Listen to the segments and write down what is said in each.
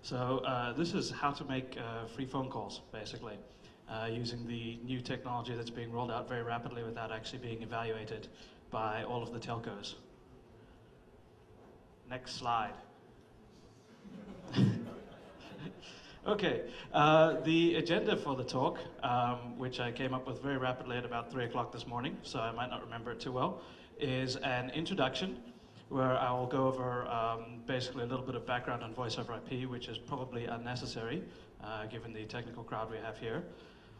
So this is how to make free phone calls, basically, using the new technology that's being rolled out very rapidly without actually being evaluated by all of the telcos. Next slide. Okay, the agenda for the talk, which I came up with very rapidly at about 3 o'clock this morning, so I might not remember it too well, is an introduction where I will go over basically a little bit of background on voice over IP, which is probably unnecessary given the technical crowd we have here.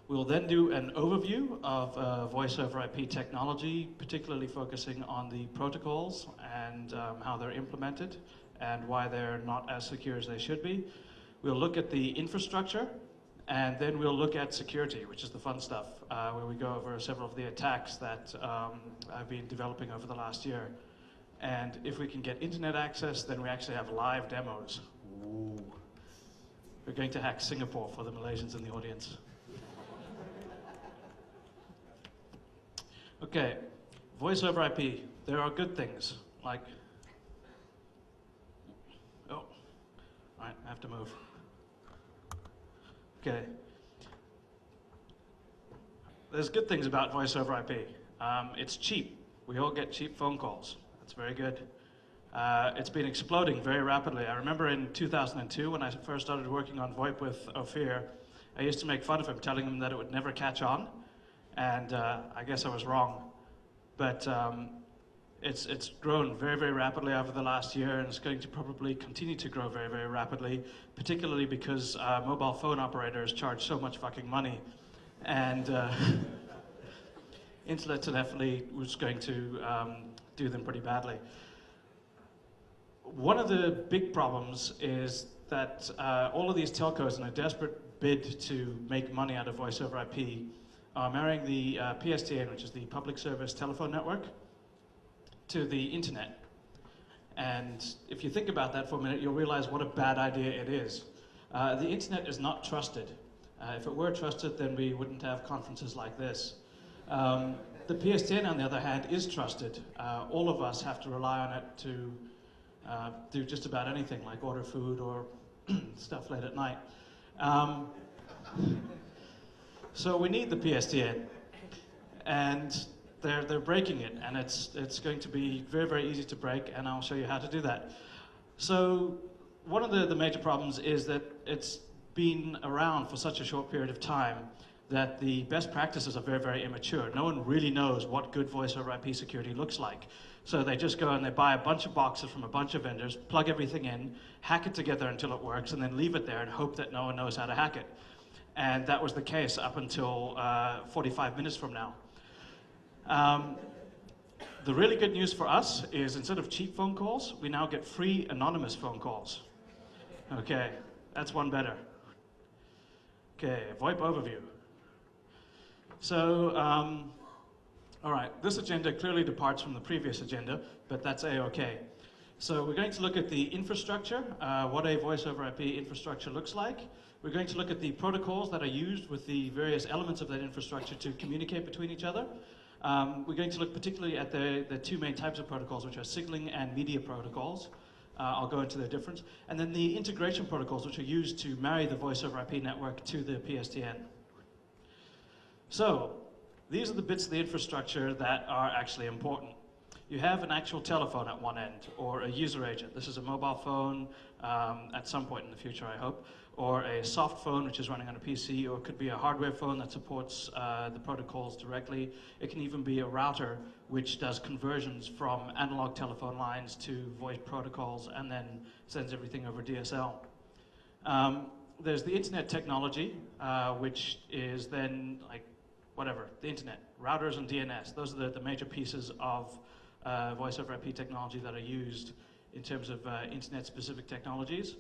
We'll then do an overview of voice over IP technology, particularly focusing on the protocols and how they're implemented and why they're not as secure as they should be. We'll look at the infrastructure, and then we'll look at security, which is the fun stuff, where we go over several of the attacks that I've been developing over the last year. And if we can get internet access, then we actually have live demos. Ooh. We're going to hack Singapore for the Malaysians in the audience. Okay, voice over IP. There are good things, like... Oh, all right, I have to move. Okay. There's good things about voice over IP. It's cheap. We all get cheap phone calls. That's very good. It's been exploding very rapidly. I remember in 2002 when I first started working on VoIP with Ophir, I used to make fun of him, telling him that it would never catch on, and I guess I was wrong. But it's grown very, very rapidly over the last year, and it's going to probably continue to grow very, very rapidly, particularly because mobile phone operators charge so much fucking money, and internet telephony was going to do them pretty badly. One of the big problems is that all of these telcos, in a desperate bid to make money out of voice over IP, are marrying the PSTN, which is the Public Service Telephone Network, to the internet. And if you think about that for a minute, you'll realize what a bad idea it is. The internet is not trusted. If it were trusted, then we wouldn't have conferences like this. The PSTN, on the other hand, is trusted. All of us have to rely on it to do just about anything, like order food or stuff late at night. So we need the PSTN, and they're breaking it, and it's going to be very, very easy to break, and I'll show you how to do that. So one of the major problems is that it's been around for such a short period of time that the best practices are very, very immature. No one really knows what good voice over IP security looks like. So they just go and they buy a bunch of boxes from a bunch of vendors, plug everything in, hack it together until it works, and then leave it there and hope that no one knows how to hack it. And that was the case up until 45 minutes from now. The really good news for us is instead of cheap phone calls, we now get free anonymous phone calls. Okay, that's one better. Okay, VoIP overview. So, all right, this agenda clearly departs from the previous agenda, but that's A-okay. So we're going to look at the infrastructure, what a voice over IP infrastructure looks like. We're going to look at the protocols that are used with the various elements of that infrastructure to communicate between each other. We're going to look particularly at the two main types of protocols, which are signaling and media protocols. I'll go into their difference. And then the integration protocols, which are used to marry the voice over IP network to the PSTN. So, these are the bits of the infrastructure that are actually important. You have an actual telephone at one end, or a user agent. This is a mobile phone at some point in the future, I hope, or a soft phone, which is running on a PC, or it could be a hardware phone that supports the protocols directly. It can even be a router, which does conversions from analog telephone lines to voice protocols, and then sends everything over DSL. There's the internet technology, which is then like whatever, the internet, routers and DNS. Those are the major pieces of voice over IP technology that are used in terms of internet-specific technologies.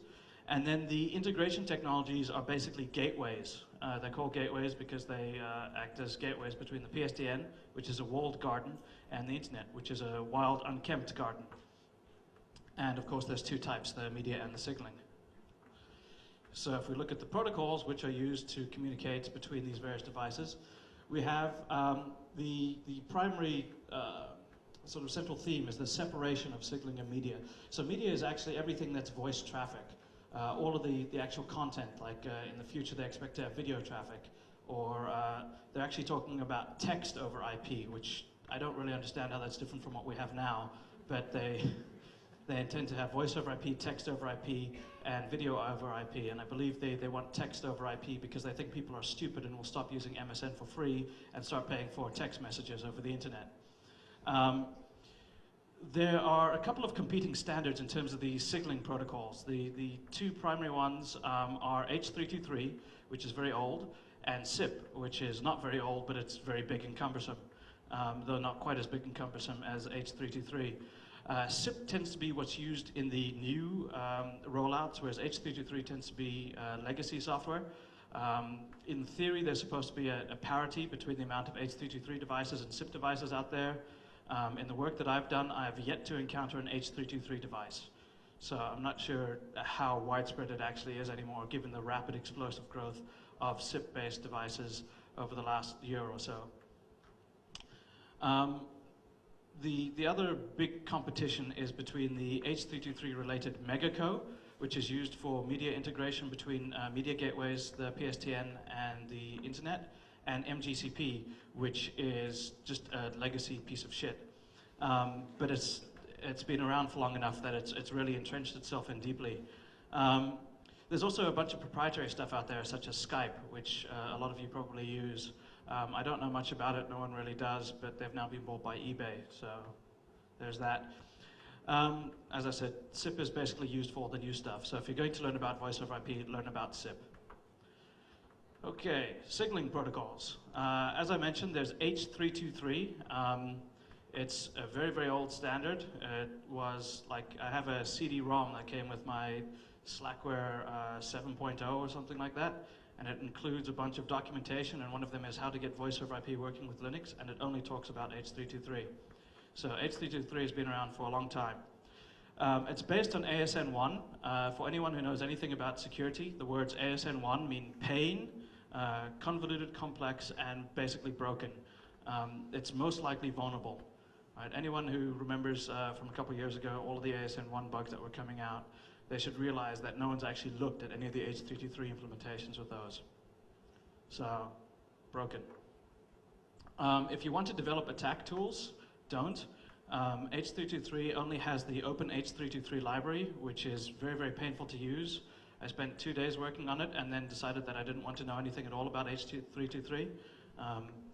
And then the integration technologies are basically gateways. They're called gateways because they act as gateways between the PSTN, which is a walled garden, and the internet, which is a wild, unkempt garden. And of course, there's two types, the media and the signaling. So if we look at the protocols which are used to communicate between these various devices, we have the primary sort of central theme is the separation of signaling and media. So media is actually everything that's voice traffic. all of the actual content, like in the future they expect to have video traffic, or they're actually talking about text over IP, which I don't really understand how that's different from what we have now, but they intend to have voice over IP, text over IP, and video over IP, and I believe they want text over IP because they think people are stupid and will stop using MSN for free and start paying for text messages over the internet. There are a couple of competing standards in terms of the signaling protocols. The two primary ones are H.323, which is very old, and SIP, which is not very old, but it's very big and cumbersome, though not quite as big and cumbersome as H.323. SIP tends to be what's used in the new rollouts, whereas H.323 tends to be legacy software. In theory, there's supposed to be a parity between the amount of H.323 devices and SIP devices out there. In the work that I've done, I have yet to encounter an H.323 device. So I'm not sure how widespread it actually is anymore, given the rapid explosive growth of SIP-based devices over the last year or so. The other big competition is between the H.323 related Megaco, which is used for media integration between media gateways, the PSTN, and the internet, and MGCP, which is just a legacy piece of shit. But it's been around for long enough that it's really entrenched itself in deeply. There's also a bunch of proprietary stuff out there, such as Skype, which a lot of you probably use. I don't know much about it, no one really does, but they've now been bought by eBay, so there's that. As I said, SIP is basically used for all the new stuff, so if you're going to learn about voice over IP, learn about SIP. Okay, signaling protocols. As I mentioned, there's H.323. It's a very, very old standard. It was like, I have a CD-ROM that came with my Slackware 7.0 or something like that, and it includes a bunch of documentation, and one of them is how to get voice over IP working with Linux, and it only talks about H.323. So H.323 has been around for a long time. It's based on ASN1. For anyone who knows anything about security, the words ASN1 mean pain, convoluted, complex, and basically broken. It's most likely vulnerable. Right? Anyone who remembers from a couple of years ago all of the ASN1 bugs that were coming out, they should realize that no one's actually looked at any of the H.323 implementations with those. So, broken. If you want to develop attack tools, don't. H.323 only has the open H.323 library, which is very, very painful to use. I spent 2 days working on it and then decided that I didn't want to know anything at all about H.323.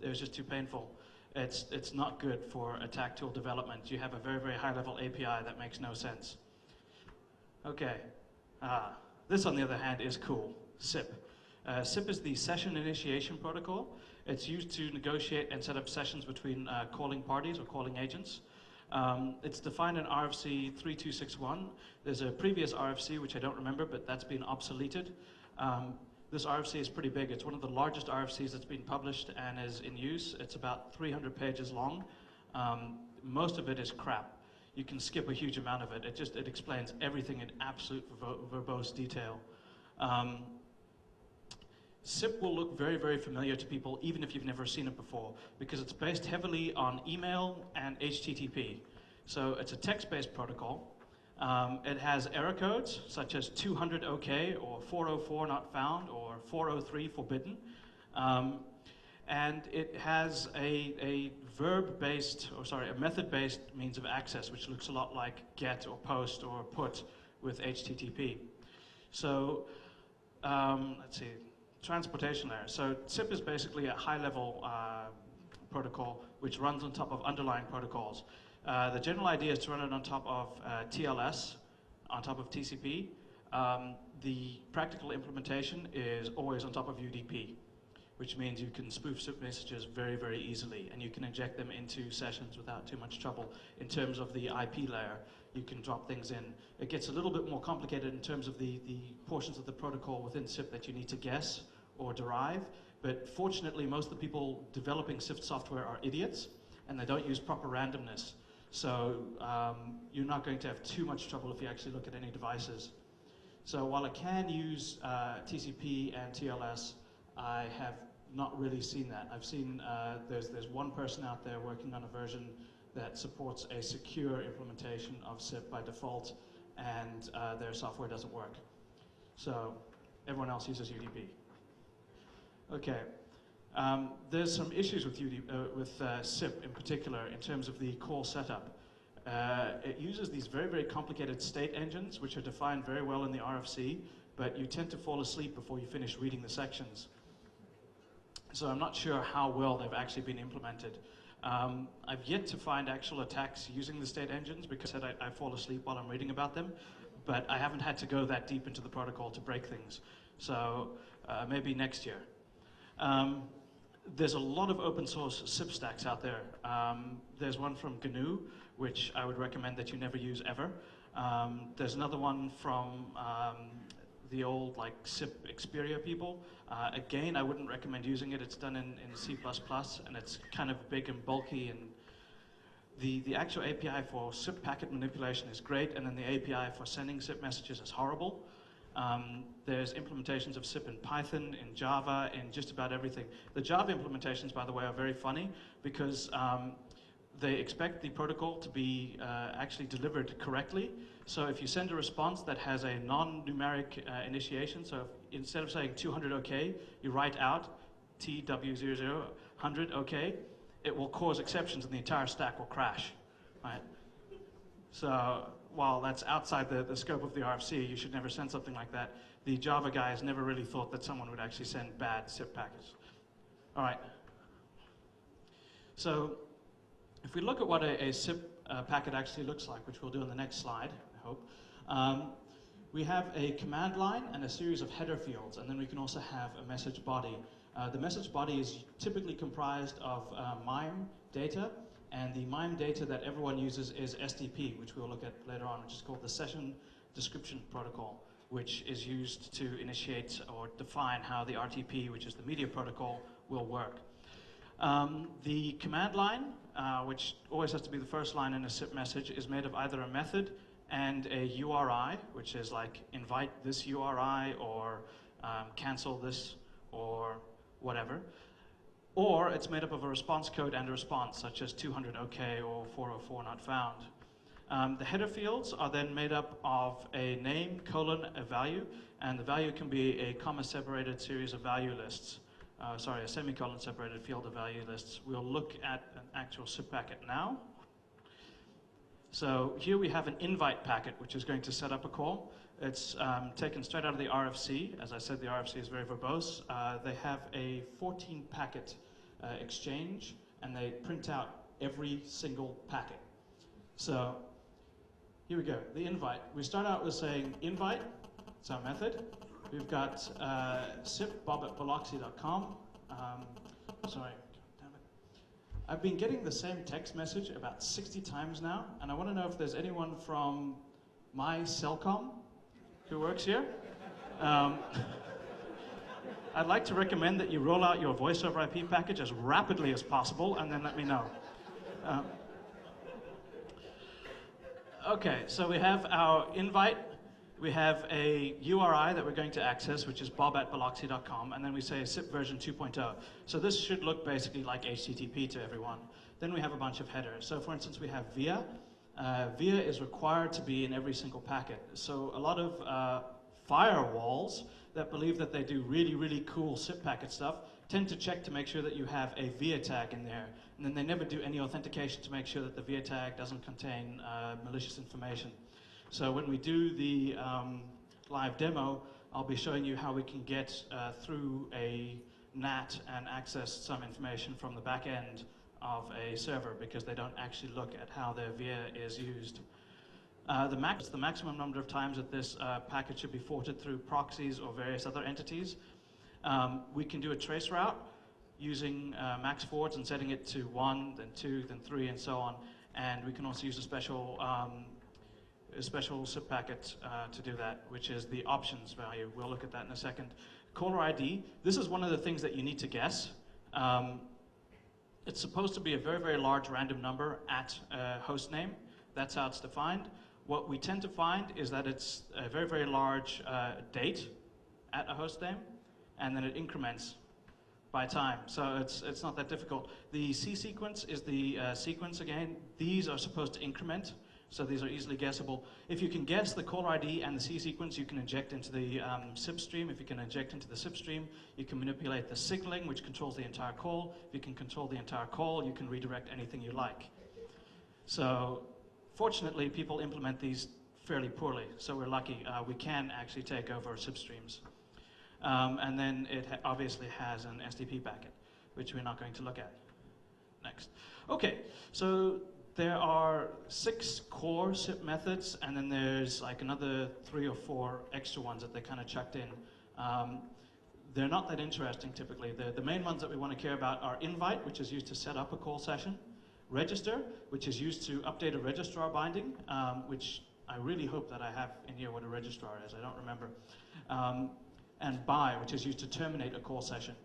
It was just too painful. It's not good for attack tool development. You have a very, very high level API that makes no sense. Okay, this on the other hand is cool, SIP. SIP is the session initiation protocol. It's used to negotiate and set up sessions between calling parties or calling agents. It's defined in RFC 3261. There's a previous RFC, which I don't remember, but that's been obsoleted. This RFC is pretty big. It's one of the largest RFCs that's been published and is in use. It's about 300 pages long. Most of it is crap. You can skip a huge amount of it. It explains everything in absolute verbose detail. SIP will look very, very familiar to people, even if you've never seen it before, because it's based heavily on email and HTTP. So it's a text-based protocol. It has error codes, such as 200 OK, or 404 not found, or 403 forbidden. And it has a method-based means of access, which looks a lot like GET or POST or PUT with HTTP. So, let's see, transportation layer. So SIP is basically a high-level protocol which runs on top of underlying protocols. The general idea is to run it on top of TLS, on top of TCP. The practical implementation is always on top of UDP, which means you can spoof SIP messages very, very easily, and you can inject them into sessions without too much trouble. In terms of the IP layer, you can drop things in. It gets a little bit more complicated in terms of the portions of the protocol within SIP that you need to guess or derive, but fortunately most of the people developing SIP software are idiots, and they don't use proper randomness. So you're not going to have too much trouble if you actually look at any devices. So while I can use TCP and TLS, I have not really seen that. I've seen there's one person out there working on a version that supports a secure implementation of SIP by default, and their software doesn't work. So everyone else uses UDP. Okay. There's some issues with SIP in particular in terms of the call setup. It uses these very, very complicated state engines, which are defined very well in the RFC, but you tend to fall asleep before you finish reading the sections. So I'm not sure how well they've actually been implemented. I've yet to find actual attacks using the state engines because I fall asleep while I'm reading about them, but I haven't had to go that deep into the protocol to break things. So maybe next year. There's a lot of open source SIP stacks out there. There's one from GNU, which I would recommend that you never use ever. There's another one from the old SIP Xperia people. Again, I wouldn't recommend using it. It's done in C++, and it's kind of big and bulky, and the actual API for SIP packet manipulation is great, and then the API for sending SIP messages is horrible. There's implementations of SIP in Python, in Java, in just about everything. The Java implementations, by the way, are very funny because they expect the protocol to be actually delivered correctly. So if you send a response that has a non-numeric initiation, so instead of saying 200 OK, you write out TW00 100 OK, it will cause exceptions and the entire stack will crash. Right? So while that's outside the scope of the RFC, you should never send something like that. The Java guys never really thought that someone would actually send bad SIP packets. All right. So if we look at what a SIP packet actually looks like, which we'll do on the next slide, I hope, we have a command line and a series of header fields, and then we can also have a message body. The message body is typically comprised of MIME data, and the MIME data that everyone uses is SDP, which we'll look at later on, which is called the Session Description Protocol, which is used to initiate or define how the RTP, which is the media protocol, will work. The command line, which always has to be the first line in a SIP message, is made of either a method and a URI, which is like invite this URI or cancel this or whatever. Or it's made up of a response code and a response, such as 200 OK or 404 not found. The header fields are then made up of a name, colon, a value, and the value can be a comma-separated series of value lists. Sorry, a semicolon-separated field of value lists. We'll look at an actual SIP packet now. So here we have an invite packet, which is going to set up a call. It's taken straight out of the RFC. As I said, the RFC is very verbose. They have a 14-packet exchange, and they print out every single packet. So here we go, the invite. We start out with saying invite, it's our method. We've got sipbob@biloxi.com. Sorry, damn it. I've been getting the same text message about 60 times now, and I want to know if there's anyone from my Cellcom who works here. I'd like to recommend that you roll out your voice over IP package as rapidly as possible, and then let me know. Okay, so we have our invite. We have a URI that we're going to access, which is bob@biloxi.com, and then we say SIP version 2.0. So this should look basically like HTTP to everyone. Then we have a bunch of headers. So for instance, we have VIA. VIA is required to be in every single packet. So a lot of firewalls that believe that they do really, really cool SIP packet stuff tend to check to make sure that you have a VIA tag in there. And then they never do any authentication to make sure that the VIA tag doesn't contain malicious information. So when we do the live demo, I'll be showing you how we can get through a NAT and access some information from the back end of a server, because they don't actually look at how their VIA is used. The maximum number of times that this packet should be forwarded through proxies or various other entities. We can do a trace route using max forwards and setting it to 1, then 2, then 3, and so on. And we can also use a special SIP packet to do that, which is the options value. We'll look at that in a second. Caller ID, this is one of the things that you need to guess. It's supposed to be a very, very large random number at a host name. That's how it's defined. What we tend to find is that it's a very, very large date at a host name, and then it increments by time. So it's not that difficult. The C sequence is the sequence again. These are supposed to increment. So these are easily guessable. If you can guess the caller ID and the C sequence, you can inject into the SIP stream. If you can inject into the SIP stream, you can manipulate the signaling, which controls the entire call. If you can control the entire call, you can redirect anything you like. So fortunately, people implement these fairly poorly. So we're lucky. We can actually take over SIP streams. And then it obviously has an SDP packet, which we're not going to look at. Next. Okay, so there are 6 core SIP methods, and then there's like another 3 or 4 extra ones that they kind of chucked in. They're not that interesting typically. The main ones that we want to care about are invite, which is used to set up a call session, register, which is used to update a registrar binding, which I really hope that I have in here what a registrar is. I don't remember. And buy, which is used to terminate a call session.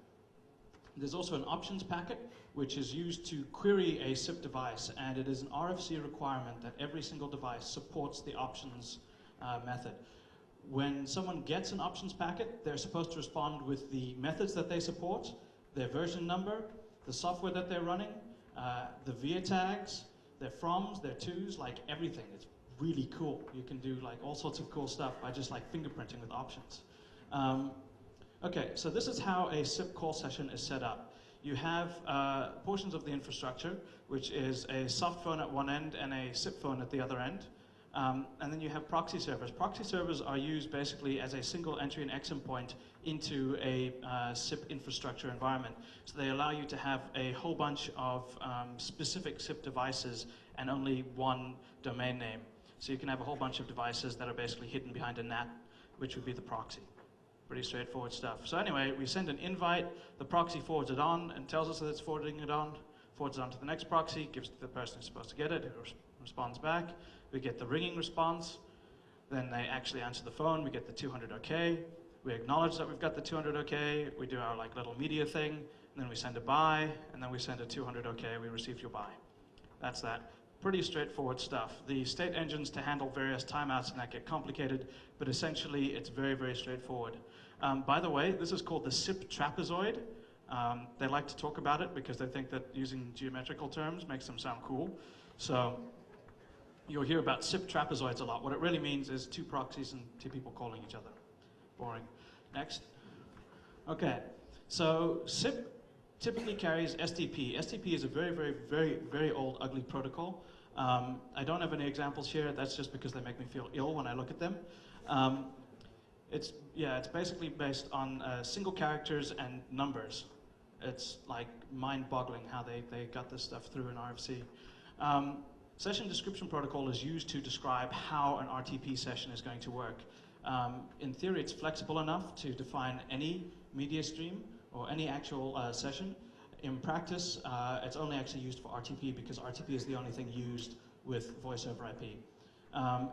There's also an options packet, which is used to query a SIP device, and it is an RFC requirement that every single device supports the options method. When someone gets an options packet, they're supposed to respond with the methods that they support, their version number, the software that they're running, the VIA tags, their froms, their tos, like everything. It's really cool. You can do like all sorts of cool stuff by just like fingerprinting with options. Okay, so this is how a SIP call session is set up. You have portions of the infrastructure, which is a soft phone at one end and a SIP phone at the other end. And then you have proxy servers. Proxy servers are used basically as a single entry and exit point into a SIP infrastructure environment. So they allow you to have a whole bunch of specific SIP devices and only one domain name. So you can have a whole bunch of devices that are basically hidden behind a NAT, which would be the proxy. Pretty straightforward stuff. So anyway, we send an invite, the proxy forwards it on and tells us that it's forwarding it on, forwards it on to the next proxy, gives it to the person who's supposed to get it, who responds back. We get the ringing response, then they actually answer the phone, we get the 200 OK, we acknowledge that we've got the 200 OK, we do our like little media thing, and then we send a buy, and then we send a 200 OK, we received your buy. That's that. Pretty straightforward stuff. The state engines to handle various timeouts and that get complicated, but essentially it's very, very straightforward. By the way, this is called the SIP trapezoid. They like to talk about it because they think that using geometrical terms makes them sound cool. So you'll hear about SIP trapezoids a lot. What it really means is 2 proxies and 2 people calling each other. Boring. Next. Okay, so SIP typically carries SDP. SDP is a very, very, very, very old, ugly protocol. I don't have any examples here. That's just because they make me feel ill when I look at them. It's basically based on single characters and numbers. It's like mind-boggling how they got this stuff through an RFC. Session description protocol is used to describe how an RTP session is going to work. In theory, it's flexible enough to define any media stream or any actual session. In practice, it's only actually used for RTP because RTP is the only thing used with voice over IP.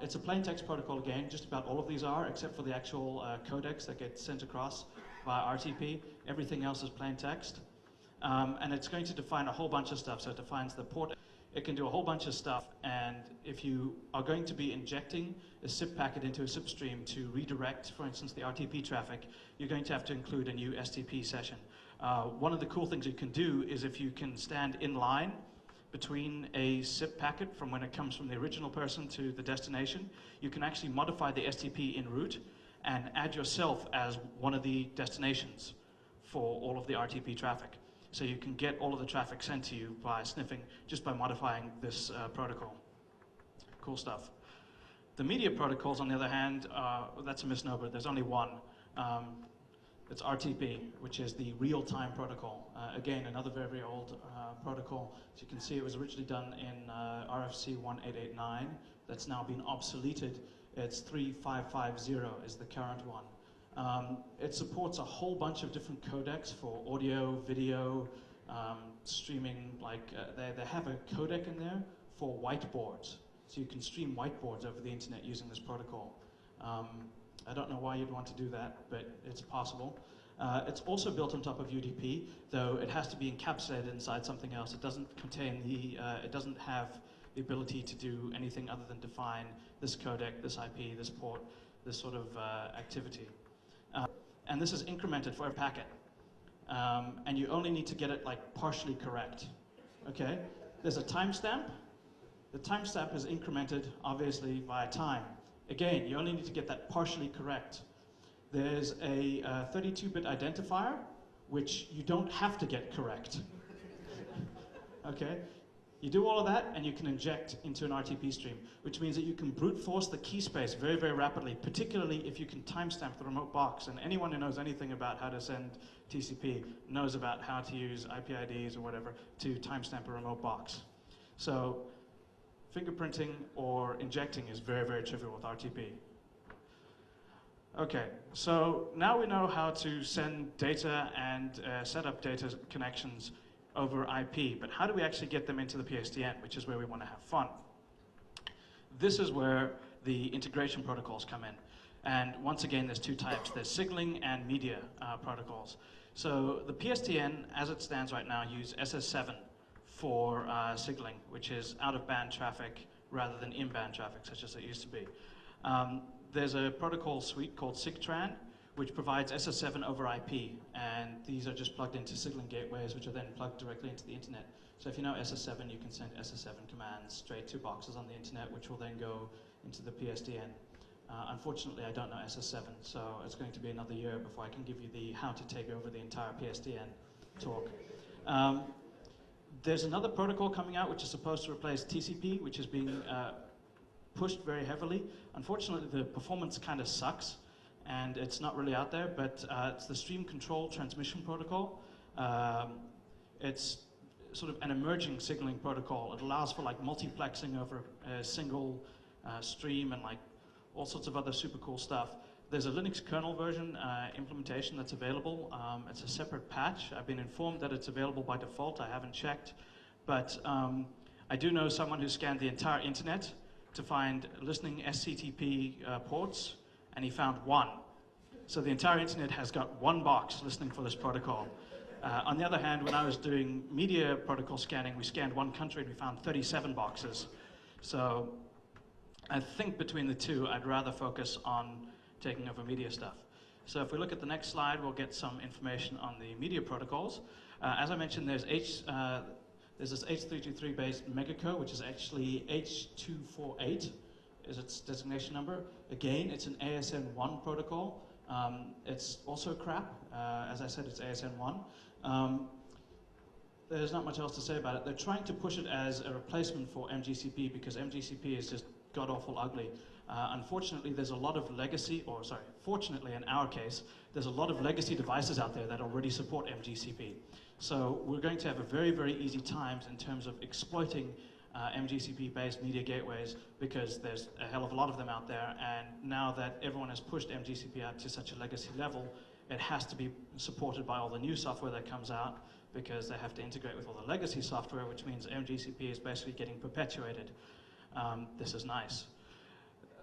It's a plain text protocol again, just about all of these are, except for the actual codecs that get sent across via RTP. Everything else is plain text. And it's going to define a whole bunch of stuff. So it defines the port. It can do a whole bunch of stuff, and if you are going to be injecting a SIP packet into a SIP stream to redirect, for instance, the RTP traffic, you're going to have to include a new STP session. One of the cool things you can do is if you can stand in line between a SIP packet from when it comes from the original person to the destination, you can actually modify the STP en route and add yourself as one of the destinations for all of the RTP traffic. So you can get all of the traffic sent to you by sniffing, just by modifying this protocol. Cool stuff. The media protocols, on the other hand, that's a misnomer. There's only one. It's RTP, which is the real-time protocol. Again, another very, very old protocol. As you can see, it was originally done in RFC 1889. That's now been obsoleted. It's 3550 is the current one. It supports a whole bunch of different codecs for audio, video, streaming. Like they have a codec in there for whiteboards, so you can stream whiteboards over the internet using this protocol. I don't know why you'd want to do that, but it's possible. It's also built on top of UDP, though it has to be encapsulated inside something else. It doesn't contain the. It doesn't have the ability to do anything other than define this codec, this IP, this port, this sort of activity. And this is incremented for a packet. And you only need to get it like partially correct. Okay? There's a timestamp, The timestamp is incremented, obviously, via time. Again, you only need to get that partially correct. There's a 32-bit identifier, which you don't have to get correct. Okay? You do all of that, and you can inject into an RTP stream, which means that you can brute force the key space very, very rapidly, particularly if you can timestamp the remote box. And anyone who knows anything about how to send TCP knows about how to use IPIDs or whatever to timestamp a remote box. So fingerprinting or injecting is very, very trivial with RTP. Okay, so now we know how to send data and set up data connections over IP, but how do we actually get them into the PSTN, which is where we want to have fun? This is where the integration protocols come in. And once again, there's two types. There's signaling and media protocols. So the PSTN, as it stands right now, use SS7 for signaling, which is out-of-band traffic rather than in-band traffic, such as it used to be. There's a protocol suite called SIGTRAN, which provides SS7 over IP, and these are just plugged into signaling gateways, which are then plugged directly into the internet. So if you know SS7, you can send SS7 commands straight to boxes on the internet, which will then go into the PSTN. Unfortunately, I don't know SS7, so it's going to be another year before I can give you the how to take over the entire PSTN talk. There's another protocol coming out which is supposed to replace TCP, which is being pushed very heavily. Unfortunately, the performance kind of sucks, and it's not really out there, but it's the Stream Control Transmission Protocol. It's sort of an emerging signaling protocol. It allows for like multiplexing over a single stream and like all sorts of other super cool stuff. There's a Linux kernel version implementation that's available. It's a separate patch. I've been informed that it's available by default. I haven't checked, but I do know someone who scanned the entire internet to find listening SCTP ports, and he found one. So the entire internet has got one box listening for this protocol. On the other hand, when I was doing media protocol scanning, we scanned one country and we found 37 boxes. So I think between the two, I'd rather focus on taking over media stuff. So if we look at the next slide, we'll get some information on the media protocols. As I mentioned, there's this H323 based Megaco, which is actually H248 is its designation number. Again, it's an ASN1 protocol. It's also crap. As I said, it's ASN1. There's not much else to say about it. They're trying to push it as a replacement for MGCP because MGCP is just god-awful ugly. Unfortunately, there's a lot of legacy, or sorry, fortunately in our case, there's a lot of legacy devices out there that already support MGCP. So we're going to have a very, very easy time in terms of exploiting MGCP-based media gateways because there's a hell of a lot of them out there, and now that everyone has pushed MGCP up to such a legacy level, it has to be supported by all the new software that comes out because they have to integrate with all the legacy software, which means MGCP is basically getting perpetuated. This is nice.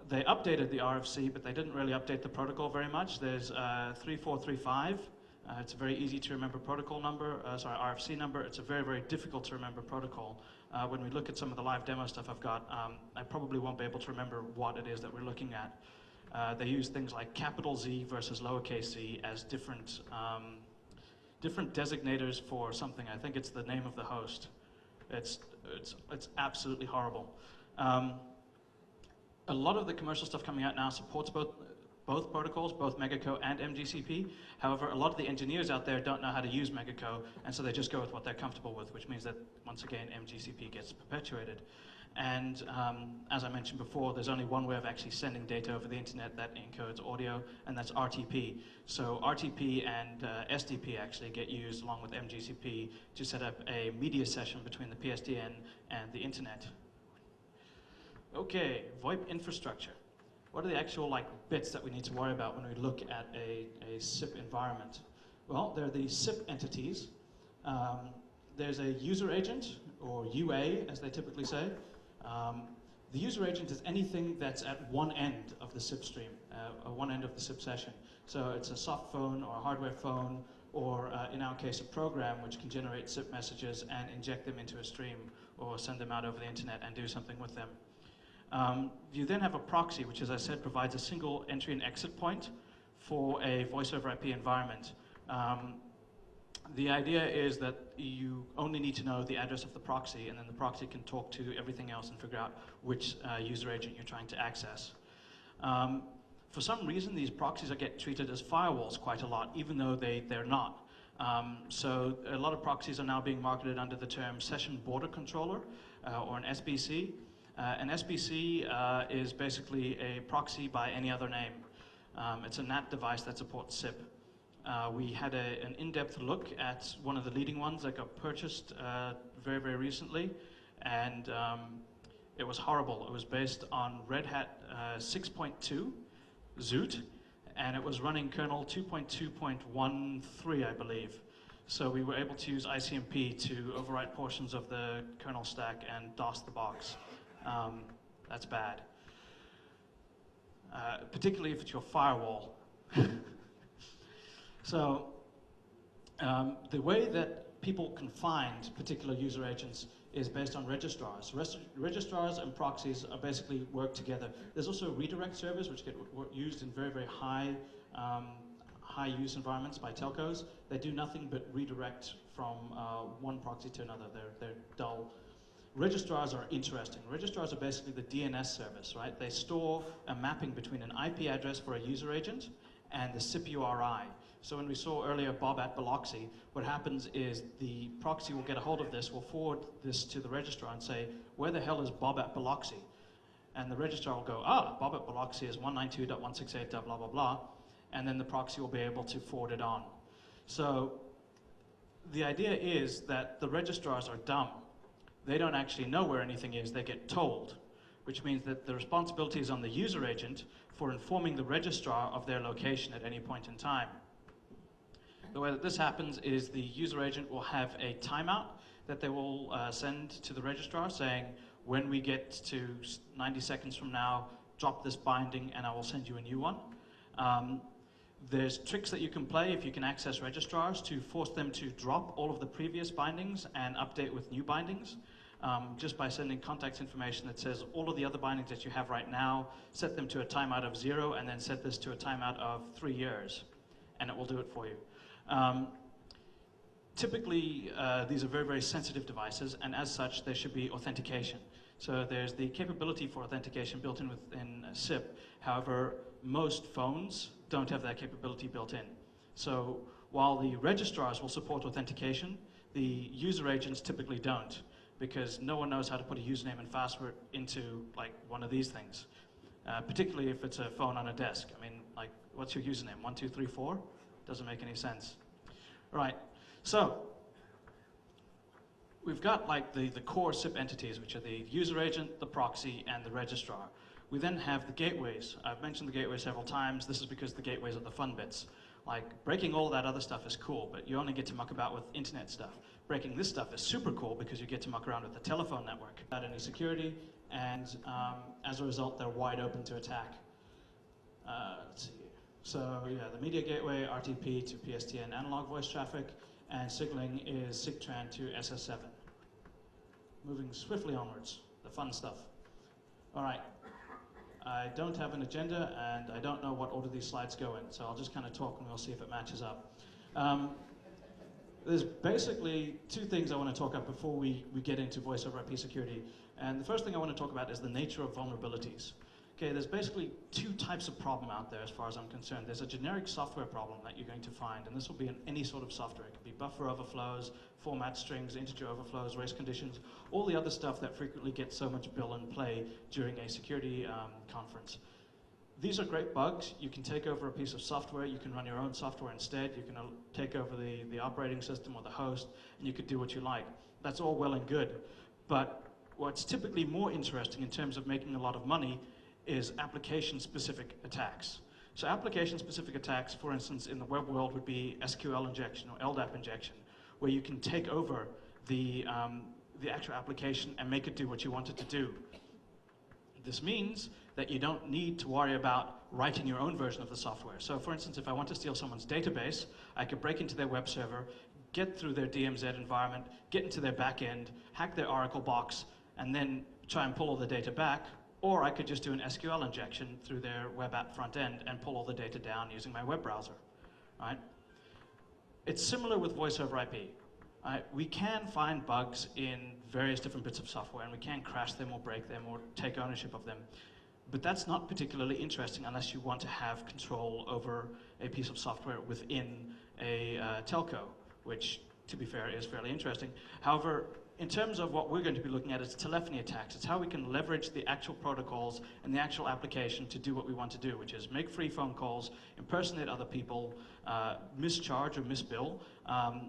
They updated the RFC, but they didn't really update the protocol very much. There's 3435. It's a very easy to remember protocol number, RFC number. It's a very, very difficult to remember protocol. When we look at some of the live demo stuff I've got, I probably won't be able to remember what it is that we're looking at. They use things like capital Z versus lowercase z as different designators for something. I think it's the name of the host. It's absolutely horrible. A lot of the commercial stuff coming out now supports both protocols, both Megaco and MGCP. However, a lot of the engineers out there don't know how to use Megaco, and so they just go with what they're comfortable with, which means that, once again, MGCP gets perpetuated. And as I mentioned before, there's only one way of actually sending data over the internet that encodes audio, and that's RTP. So RTP and SDP actually get used along with MGCP to set up a media session between the PSTN and the internet. Okay, VoIP infrastructure. What are the actual bits that we need to worry about when we look at a SIP environment? Well, there are the SIP entities. There's a user agent, or UA, as they typically say. The user agent is anything that's at one end of the SIP stream, one end of the SIP session. So it's a soft phone or a hardware phone, or in our case, a program which can generate SIP messages and inject them into a stream or send them out over the internet and do something with them. You then have a proxy, which, as I said, provides a single entry and exit point for a voice over IP environment. The idea is that you only need to know the address of the proxy, and then the proxy can talk to everything else and figure out which user agent you're trying to access. For some reason, these proxies get treated as firewalls quite a lot, even though they're not. So a lot of proxies are now being marketed under the term Session Border Controller, or an SBC. An SBC is basically a proxy by any other name. It's a NAT device that supports SIP. We had an in-depth look at one of the leading ones that got purchased very, very recently, and it was horrible. It was based on Red Hat 6.2 Zoot, and it was running kernel 2.2.13, I believe. So we were able to use ICMP to overwrite portions of the kernel stack and DOS the box. That's bad. Particularly if it's your firewall. So the way that people can find particular user agents is based on registrars. Registrars and proxies are basically work together. There's also redirect servers, which get used in very, very high use environments by telcos. They do nothing but redirect from one proxy to another. They're dull. Registrars are interesting. Registrars are basically the DNS service, right? They store a mapping between an IP address for a user agent and the SIP URI. So when we saw earlier Bob at Biloxi, what happens is the proxy will get a hold of this, will forward this to the registrar and say, where the hell is Bob at Biloxi? And the registrar will go, Bob at Biloxi is 192.168, blah, blah, blah. And then the proxy will be able to forward it on. So the idea is that the registrars are dumb. They don't actually know where anything is, they get told, which means that the responsibility is on the user agent for informing the registrar of their location at any point in time. The way that this happens is the user agent will have a timeout that they will send to the registrar saying, when we get to 90 seconds from now, drop this binding and I will send you a new one. There's tricks that you can play if you can access registrars to force them to drop all of the previous bindings and update with new bindings. Just by sending contacts information that says all of the other bindings that you have right now, set them to a timeout of 0 and then set this to a timeout of 3 years, and it will do it for you. Typically, these are very, very sensitive devices, and as such, there should be authentication. So there's the capability for authentication built in within SIP. However, most phones don't have that capability built in. So while the registrars will support authentication, the user agents typically don't, because no one knows how to put a username and password into like one of these things, particularly if it's a phone on a desk. I mean, like, what's your username? 1234? Doesn't make any sense. Right, so we've got like the core SIP entities, which are the user agent, the proxy, and the registrar. We then have the gateways. I've mentioned the gateways several times. This is because the gateways are the fun bits. Like, breaking all that other stuff is cool, but you only get to muck about with internet stuff. Breaking this stuff is super cool because you get to muck around with the telephone network without any security, and as a result, they're wide open to attack. Let's see. So yeah, the media gateway, RTP to PSTN analog voice traffic, and signaling is SIGTRAN to SS7. Moving swiftly onwards, the fun stuff. All right, I don't have an agenda, and I don't know what order these slides go in, so I'll just kind of talk and we'll see if it matches up. There's basically two things I want to talk about before we get into voice over IP security. And the first thing I want to talk about is the nature of vulnerabilities. Okay, there's basically two types of problem out there as far as I'm concerned. There's a generic software problem that you're going to find, and this will be in any sort of software. It could be buffer overflows, format strings, integer overflows, race conditions, all the other stuff that frequently gets so much bill and play during a security conference. These are great bugs. You can take over a piece of software. You can run your own software instead. You can take over the operating system or the host, and you could do what you like. That's all well and good. But what's typically more interesting in terms of making a lot of money is application-specific attacks. So application-specific attacks, for instance, in the web world would be SQL injection or LDAP injection, where you can take over the actual application and make it do what you want it to do. This means that you don't need to worry about writing your own version of the software. So for instance, if I want to steal someone's database, I could break into their web server, get through their DMZ environment, get into their backend, hack their Oracle box, and then try and pull all the data back. Or I could just do an SQL injection through their web app front end and pull all the data down using my web browser, right? it's similar with voice over IP. We can find bugs in various different bits of software, and we can crash them or break them or take ownership of them. But that's not particularly interesting unless you want to have control over a piece of software within a telco, which, to be fair, is fairly interesting. However, in terms of what we're going to be looking at is telephony attacks. It's how we can leverage the actual protocols and the actual application to do what we want to do, which is make free phone calls, impersonate other people, mischarge or misbill.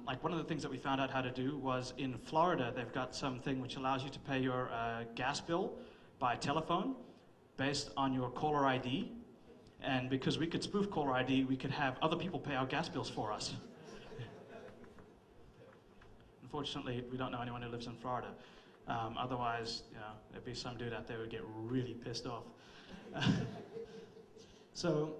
Like one of the things that we found out how to do was in Florida, they've got something which allows you to pay your gas bill by telephone based on your caller ID. And because we could spoof caller ID, we could have other people pay our gas bills for us. Unfortunately, we don't know anyone who lives in Florida. Otherwise, you know, there'd be some dude out there who would get really pissed off. So,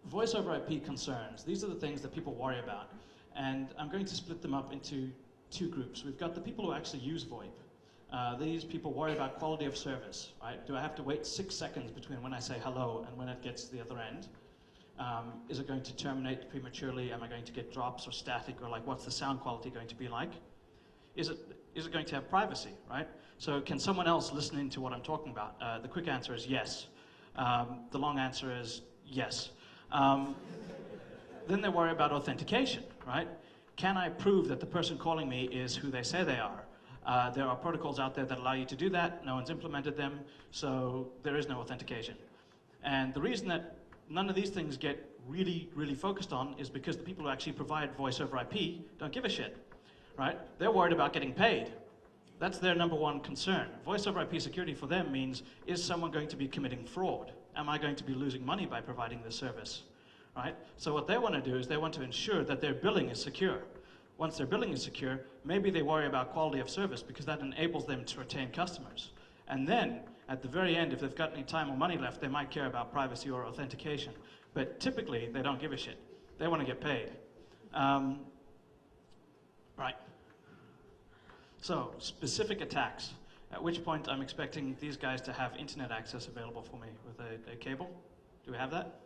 voice over IP concerns. These are the things that people worry about. And I'm going to split them up into two groups. We've got the people who actually use VoIP. These people worry about quality of service, right? Do I have to wait 6 seconds between when I say hello and when it gets to the other end? Is it going to terminate prematurely? Am I going to get drops or static, or like what's the sound quality going to be like? Is it going to have privacy, right? So can someone else listen into what I'm talking about? The quick answer is yes. The long answer is yes. Then they worry about authentication, right? Can I prove that the person calling me is who they say they are? There are protocols out there that allow you to do that. No one's implemented them, so there is no authentication. And the reason that none of these things get really, really focused on is because the people who actually provide voice over IP don't give a shit, right? They're worried about getting paid. That's their number one concern. Voice over IP security for them means, is someone going to be committing fraud? Am I going to be losing money by providing this service, right? So what they want to do is they want to ensure that their billing is secure. Once their billing is secure, maybe they worry about quality of service because that enables them to retain customers. And then, at the very end, if they've got any time or money left, they might care about privacy or authentication. But typically, they don't give a shit. They want to get paid. Right. So, specific attacks. At which point, I'm expecting these guys to have internet access available for me with a cable. Do we have that?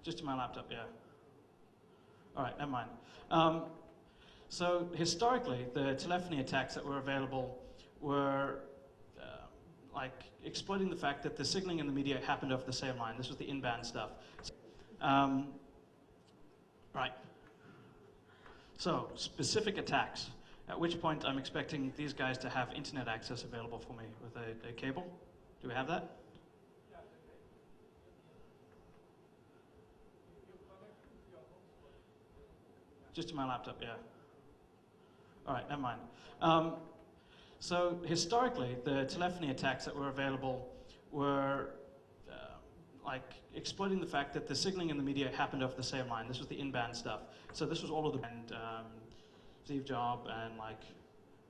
Just to my laptop, yeah. All right, never mind. So historically, the telephony attacks that were available were like exploiting the fact that the signaling in the media happened over the same line. This was the in-band stuff. Right. So specific attacks. At which point, I'm expecting these guys to have internet access available for me with a cable. Do we have that? Just to my laptop, yeah. All right, never mind. So historically, the telephony attacks that were available were like exploiting the fact that the signaling in the media happened over the same line. This was the in-band stuff. So this was all of the and Steve Jobs and like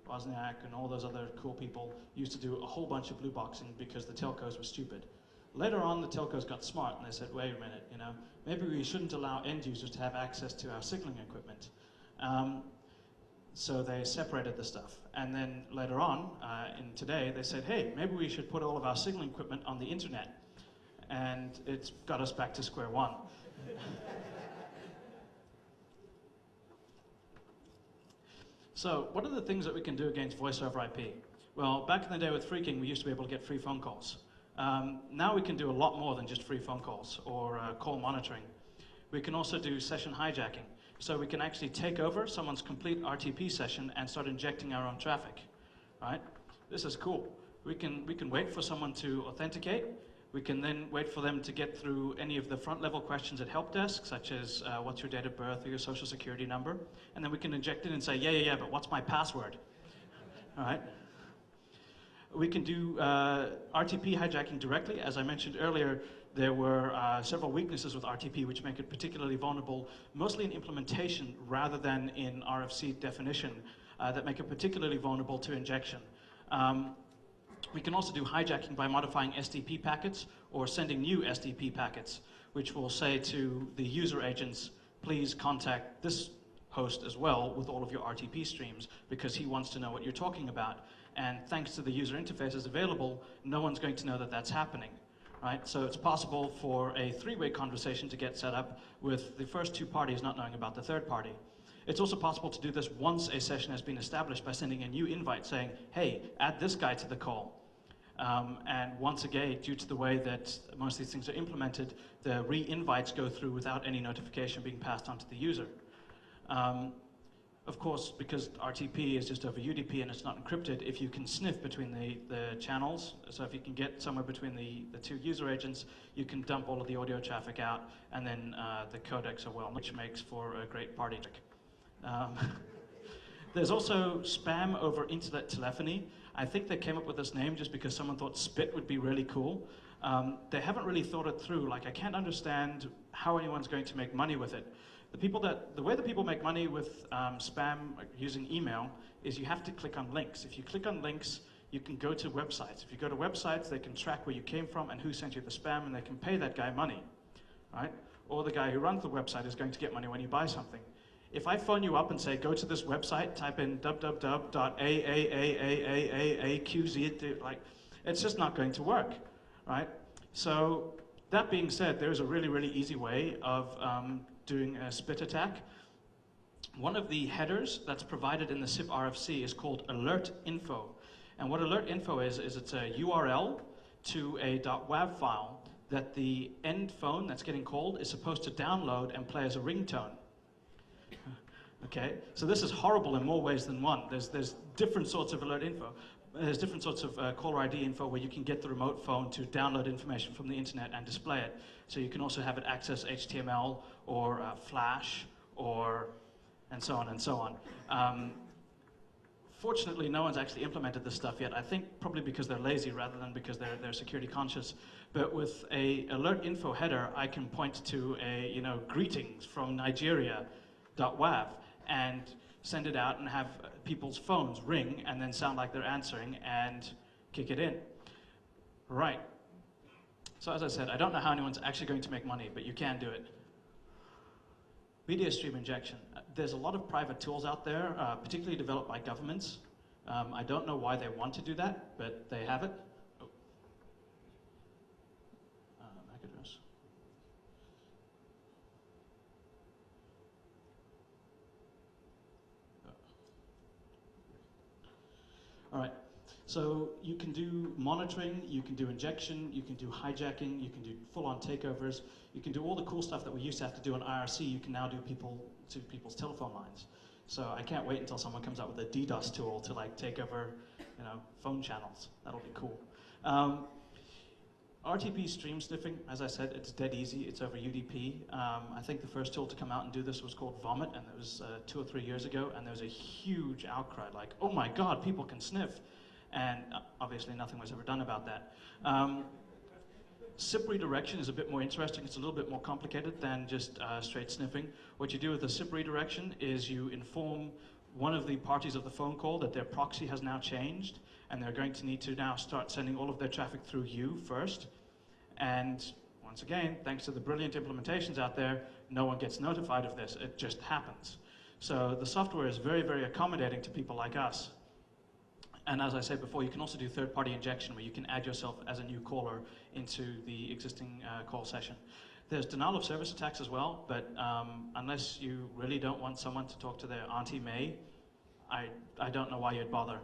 Wozniak and all those other cool people used to do a whole bunch of blue boxing because the telcos were stupid. Later on, the telcos got smart and they said, wait a minute, you know, maybe we shouldn't allow end users to have access to our signaling equipment. So they separated the stuff. And then later on, in today, they said, hey, maybe we should put all of our signaling equipment on the internet. And it's got us back to square one. So what are the things that we can do against voice over IP? Well, back in the day with Phreaking, we used to be able to get free phone calls. Now we can do a lot more than just free phone calls or call monitoring. We can also do session hijacking. So we can actually take over someone's complete RTP session and start injecting our own traffic, right? This is cool. We can wait for someone to authenticate. We can then wait for them to get through any of the front level questions at help desk, such as what's your date of birth or your social security number. And then we can inject it and say, yeah, but what's my password? All right? We can do RTP hijacking directly. As I mentioned earlier, there were several weaknesses with RTP which make it particularly vulnerable, mostly in implementation rather than in RFC definition, that make it particularly vulnerable to injection. We can also do hijacking by modifying SDP packets or sending new SDP packets, which will say to the user agents, please contact this host as well with all of your RTP streams because he wants to know what you're talking about. And thanks to the user interfaces available, no one's going to know that that's happening, right? So it's possible for a three-way conversation to get set up with the first two parties not knowing about the third party. It's also possible to do this once a session has been established by sending a new invite saying, hey, add this guy to the call. And once again, due to the way that most of these things are implemented, the re-invites go through without any notification being passed on to the user. Of course, because RTP is just over UDP and it's not encrypted, if you can sniff between the channels, so if you can get somewhere between the two user agents, you can dump all of the audio traffic out, and then the codecs are well, which makes for a great party trick. There's also spam over internet telephony. I think they came up with this name just because someone thought spit would be really cool. They haven't really thought it through. Like, I can't understand how anyone's going to make money with it. The way that people make money with spam using email is you have to click on links. If you click on links, you can go to websites. If you go to websites, they can track where you came from and who sent you the spam, and they can pay that guy money, right? Or the guy who runs the website is going to get money when you buy something. If I phone you up and say, go to this website, type in www.aaaaaqz, like, it's just not going to work, right? So that being said, there's a really, really easy way of doing a spit attack. One of the headers that's provided in the SIP RFC is called alert info. And what alert info is it's a URL to a .wav file that the end phone that's getting called is supposed to download and play as a ringtone. Okay, so this is horrible in more ways than one. There's different sorts of alert info. There's different sorts of caller ID info where you can get the remote phone to download information from the internet and display it. So you can also have it access HTML or Flash and so on and so on. Fortunately, no one's actually implemented this stuff yet. I think probably because they're lazy rather than because they're security conscious. But with a alert info header, I can point to a greetings from Nigeria.wav and send it out and have people's phones ring and then sound like they're answering and kick it in. Right. So as I said, I don't know how anyone's actually going to make money, but you can do it. Media stream injection. There's a lot of private tools out there, particularly developed by governments. I don't know why they want to do that, but they have it. Oh. MAC address. All right, so you can do monitoring, you can do injection, you can do hijacking, you can do full-on takeovers, you can do all the cool stuff that we used to have to do on IRC, you can now do to people's telephone lines. So I can't wait until someone comes out with a DDoS tool to take over, phone channels. That'll be cool. RTP stream sniffing, as I said, it's dead easy. It's over UDP. I think the first tool to come out and do this was called Vomit, and it was 2 or 3 years ago, and there was a huge outcry, like, oh my God, people can sniff. And obviously nothing was ever done about that. SIP redirection is a bit more interesting. It's a little bit more complicated than just straight sniffing. What you do with the SIP redirection is you inform one of the parties of the phone call that their proxy has now changed, and they're going to need to now start sending all of their traffic through you first. And once again, thanks to the brilliant implementations out there, no one gets notified of this. It just happens. So the software is very, very accommodating to people like us. And as I said before, you can also do third-party injection where you can add yourself as a new caller into the existing call session. There's denial of service attacks as well, but unless you really don't want someone to talk to their Auntie May, I don't know why you'd bother.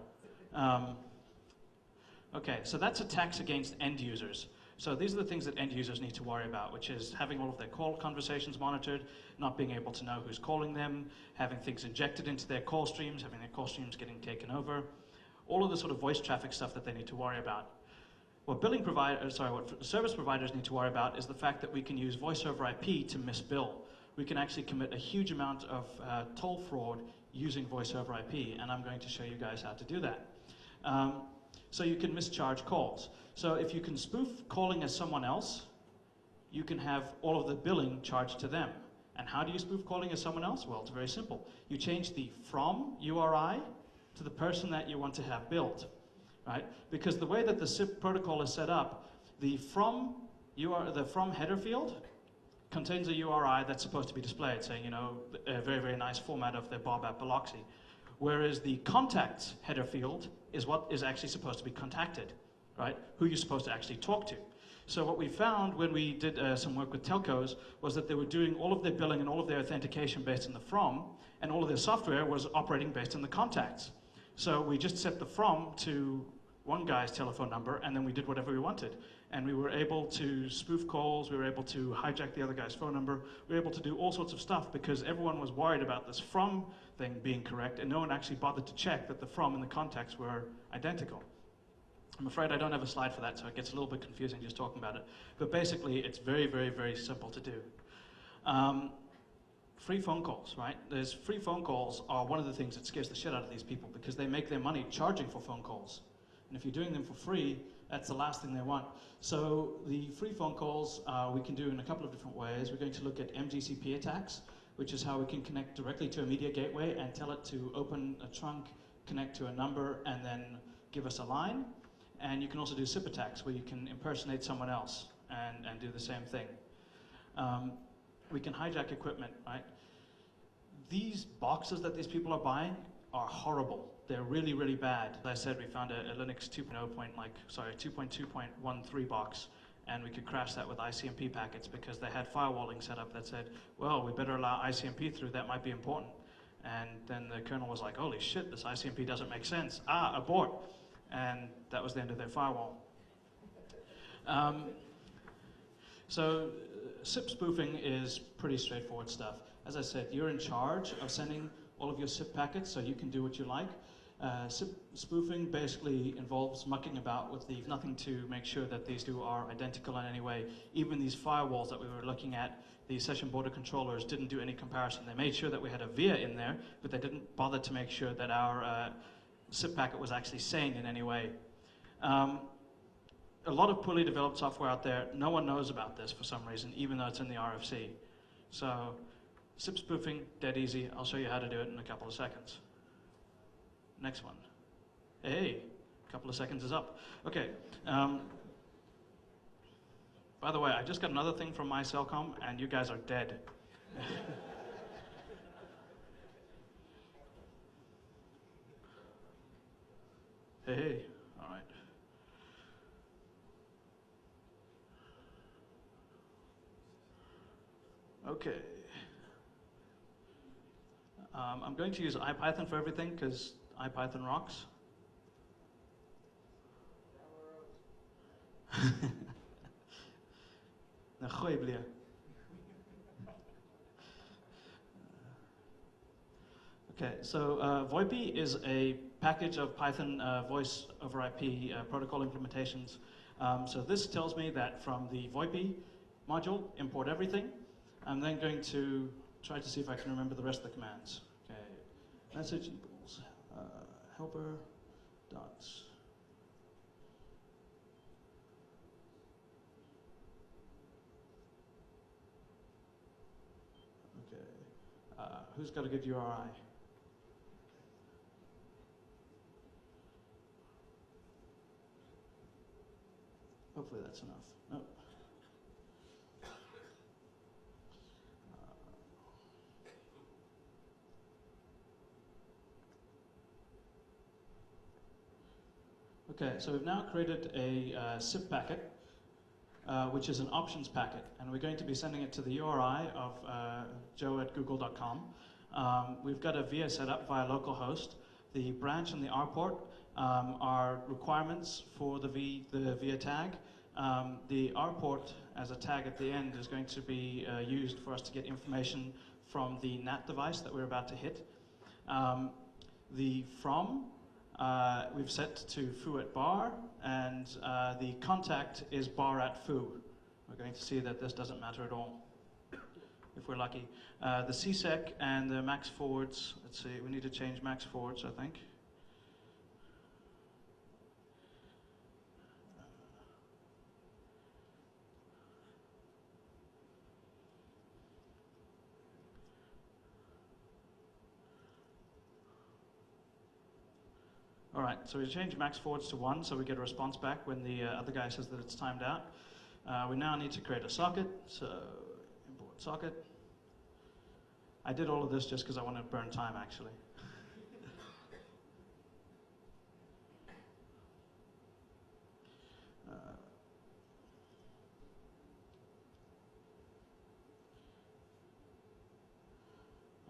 Okay, so that's attacks against end users. So these are the things that end users need to worry about, which is having all of their call conversations monitored, not being able to know who's calling them, having things injected into their call streams, having their call streams getting taken over, all of the sort of voice traffic stuff that they need to worry about. What what service providers need to worry about is the fact that we can use voice over IP to misbill. We can actually commit a huge amount of toll fraud using voice over IP, and I'm going to show you guys how to do that. So you can mischarge calls. So if you can spoof calling as someone else, you can have all of the billing charged to them. And how do you spoof calling as someone else? Well, it's very simple. You change the from URI to the person that you want to have billed, right? Because the way that the SIP protocol is set up, the from header field contains a URI that's supposed to be displayed, saying, a very, very nice format of the Bob at Biloxi. Whereas the contacts header field is what is actually supposed to be contacted, right? Who you're supposed to actually talk to. So what we found when we did some work with telcos was that they were doing all of their billing and all of their authentication based on the from, and all of their software was operating based on the contacts. So we just set the from to one guy's telephone number, and then we did whatever we wanted. And we were able to spoof calls, we were able to hijack the other guy's phone number, we were able to do all sorts of stuff because everyone was worried about this from thing being correct, and no one actually bothered to check that the from and the contacts were identical. I'm afraid I don't have a slide for that, so it gets a little bit confusing just talking about it. But basically, it's very, very, very simple to do. Free phone calls, right? Free phone calls are one of the things that scares the shit out of these people because they make their money charging for phone calls. And if you're doing them for free, that's the last thing they want. So the free phone calls we can do in a couple of different ways. We're going to look at MGCP attacks, which is how we can connect directly to a media gateway and tell it to open a trunk, connect to a number, and then give us a line. And you can also do SIP attacks, where you can impersonate someone else and do the same thing. We can hijack equipment, right? These boxes that these people are buying are horrible. They're really, really bad. As I said, we found a Linux 2.2.13 box, and we could crash that with ICMP packets because they had firewalling set up that said, well, we better allow ICMP through, that might be important. And then the kernel was like, holy shit, this ICMP doesn't make sense. Abort. And that was the end of their firewall. So SIP spoofing is pretty straightforward stuff. As I said, you're in charge of sending all of your SIP packets, so you can do what you like. SIP spoofing basically involves mucking about with Leave Nothing to make sure that these two are identical in any way. Even these firewalls that we were looking at, the session border controllers didn't do any comparison. They made sure that we had a VIA in there, but they didn't bother to make sure that our SIP packet was actually sane in any way. A lot of poorly developed software out there, no one knows about this for some reason, even though it's in the RFC. So SIP spoofing, dead easy. I'll show you how to do it in a couple of seconds. Next one. Hey, a couple of seconds is up. Okay. By the way, I just got another thing from my Cellcom, and you guys are dead. Hey, all right. Okay. I'm going to use IPython for everything because IPython rocks. Okay, so VoIP is a package of Python voice over IP protocol implementations. So this tells me that from the VoIP module, import everything. I'm then going to try to see if I can remember the rest of the commands. Okay, message equals helper dots. Okay, who's got a good URI? Hopefully that's enough. Nope. Okay, so we've now created a SIP packet, which is an options packet, and we're going to be sending it to the URI of joe@google.com. We've got a VIA set up via localhost. The branch and the R port are requirements for the VIA tag. The R port as a tag at the end is going to be used for us to get information from the NAT device that we're about to hit. The from we've set to foo at bar, and the contact is bar at foo. We're going to see that this doesn't matter at all, if we're lucky. The CSEC and the max forwards, let's see, we need to change max forwards, I think. All right, so we change max forwards to 1, so we get a response back when the other guy says that it's timed out. We now need to create a socket, so import socket. I did all of this just because I wanted to burn time, actually.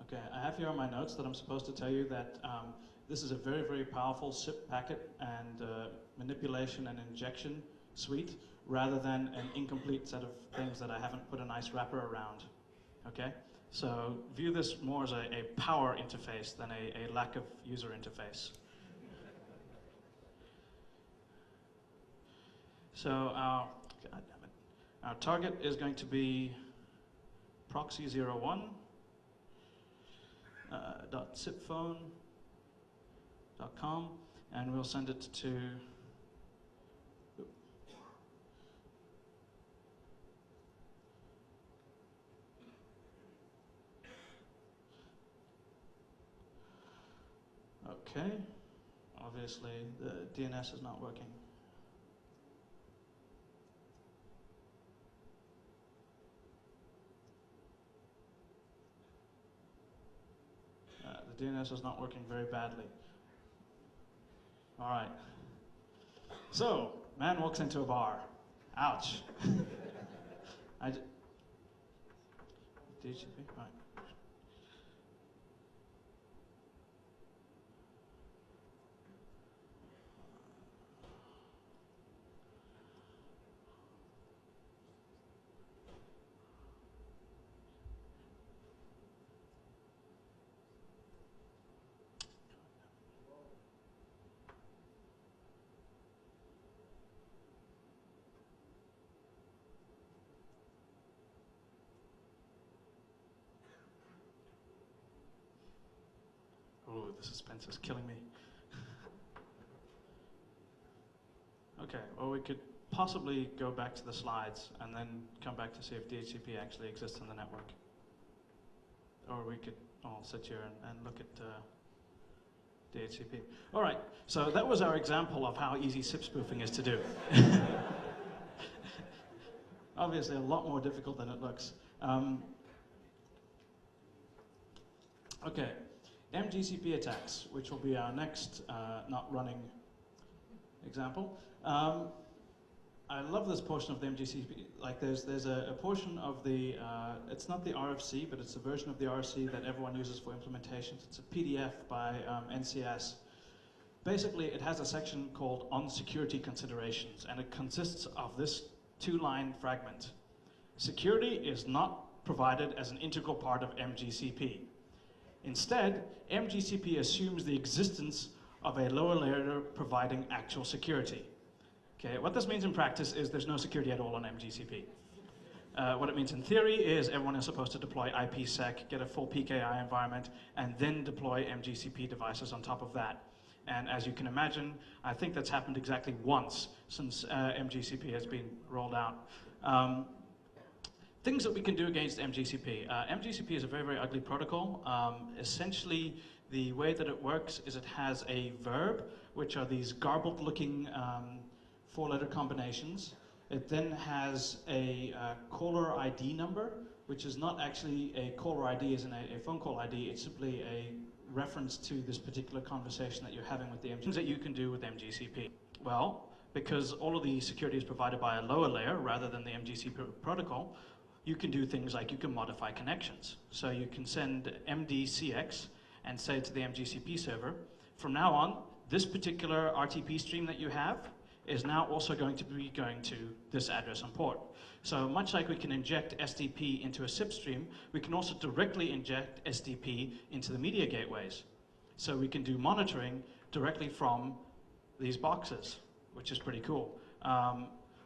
Okay, I have here on my notes that I'm supposed to tell you that this is a very, very powerful SIP packet and manipulation and injection suite rather than an incomplete set of things that I haven't put a nice wrapper around. Okay? So view this more as a power interface than a lack of user interface. So God damn it. Our target is going to be proxy01 .zipphone.com, and we'll send it to okay. Obviously, the DNS is not working. The DNS is not working very badly. All right. So, man walks into a bar. Ouch. DHCP? All right. Oh, the suspense is killing me. Okay, well, we could possibly go back to the slides and then come back to see if DHCP actually exists in the network. Or we could all sit here and look at DHCP. All right, so that was our example of how easy SIP spoofing is to do. Obviously, a lot more difficult than it looks. Okay. MGCP attacks, which will be our next not running example. I love this portion of the MGCP. Like there's a portion of the, it's not the RFC, but it's a version of the RFC that everyone uses for implementations. It's a PDF by NCS. Basically, it has a section called On Security Considerations, and it consists of this two-line fragment. Security is not provided as an integral part of MGCP. Instead, MGCP assumes the existence of a lower layer providing actual security. Okay, what this means in practice is there's no security at all on MGCP. What it means in theory is everyone is supposed to deploy IPsec, get a full PKI environment, and then deploy MGCP devices on top of that. And as you can imagine, I think that's happened exactly once since MGCP has been rolled out. Things that we can do against MGCP. MGCP is a very, very ugly protocol. Essentially, the way that it works is it has a verb, which are these garbled-looking four-letter combinations. It then has a caller ID number, which is not actually a caller ID as in a phone call ID. It's simply a reference to this particular conversation that you're having with the MGCP. Things that you can do with MGCP. Well, because all of the security is provided by a lower layer rather than the MGCP protocol, you can do things like you can modify connections. So you can send MDCX and say to the MGCP server, from now on, this particular RTP stream that you have is now also going to be going to this address and port. So much like we can inject SDP into a SIP stream, we can also directly inject SDP into the media gateways. So we can do monitoring directly from these boxes, which is pretty cool.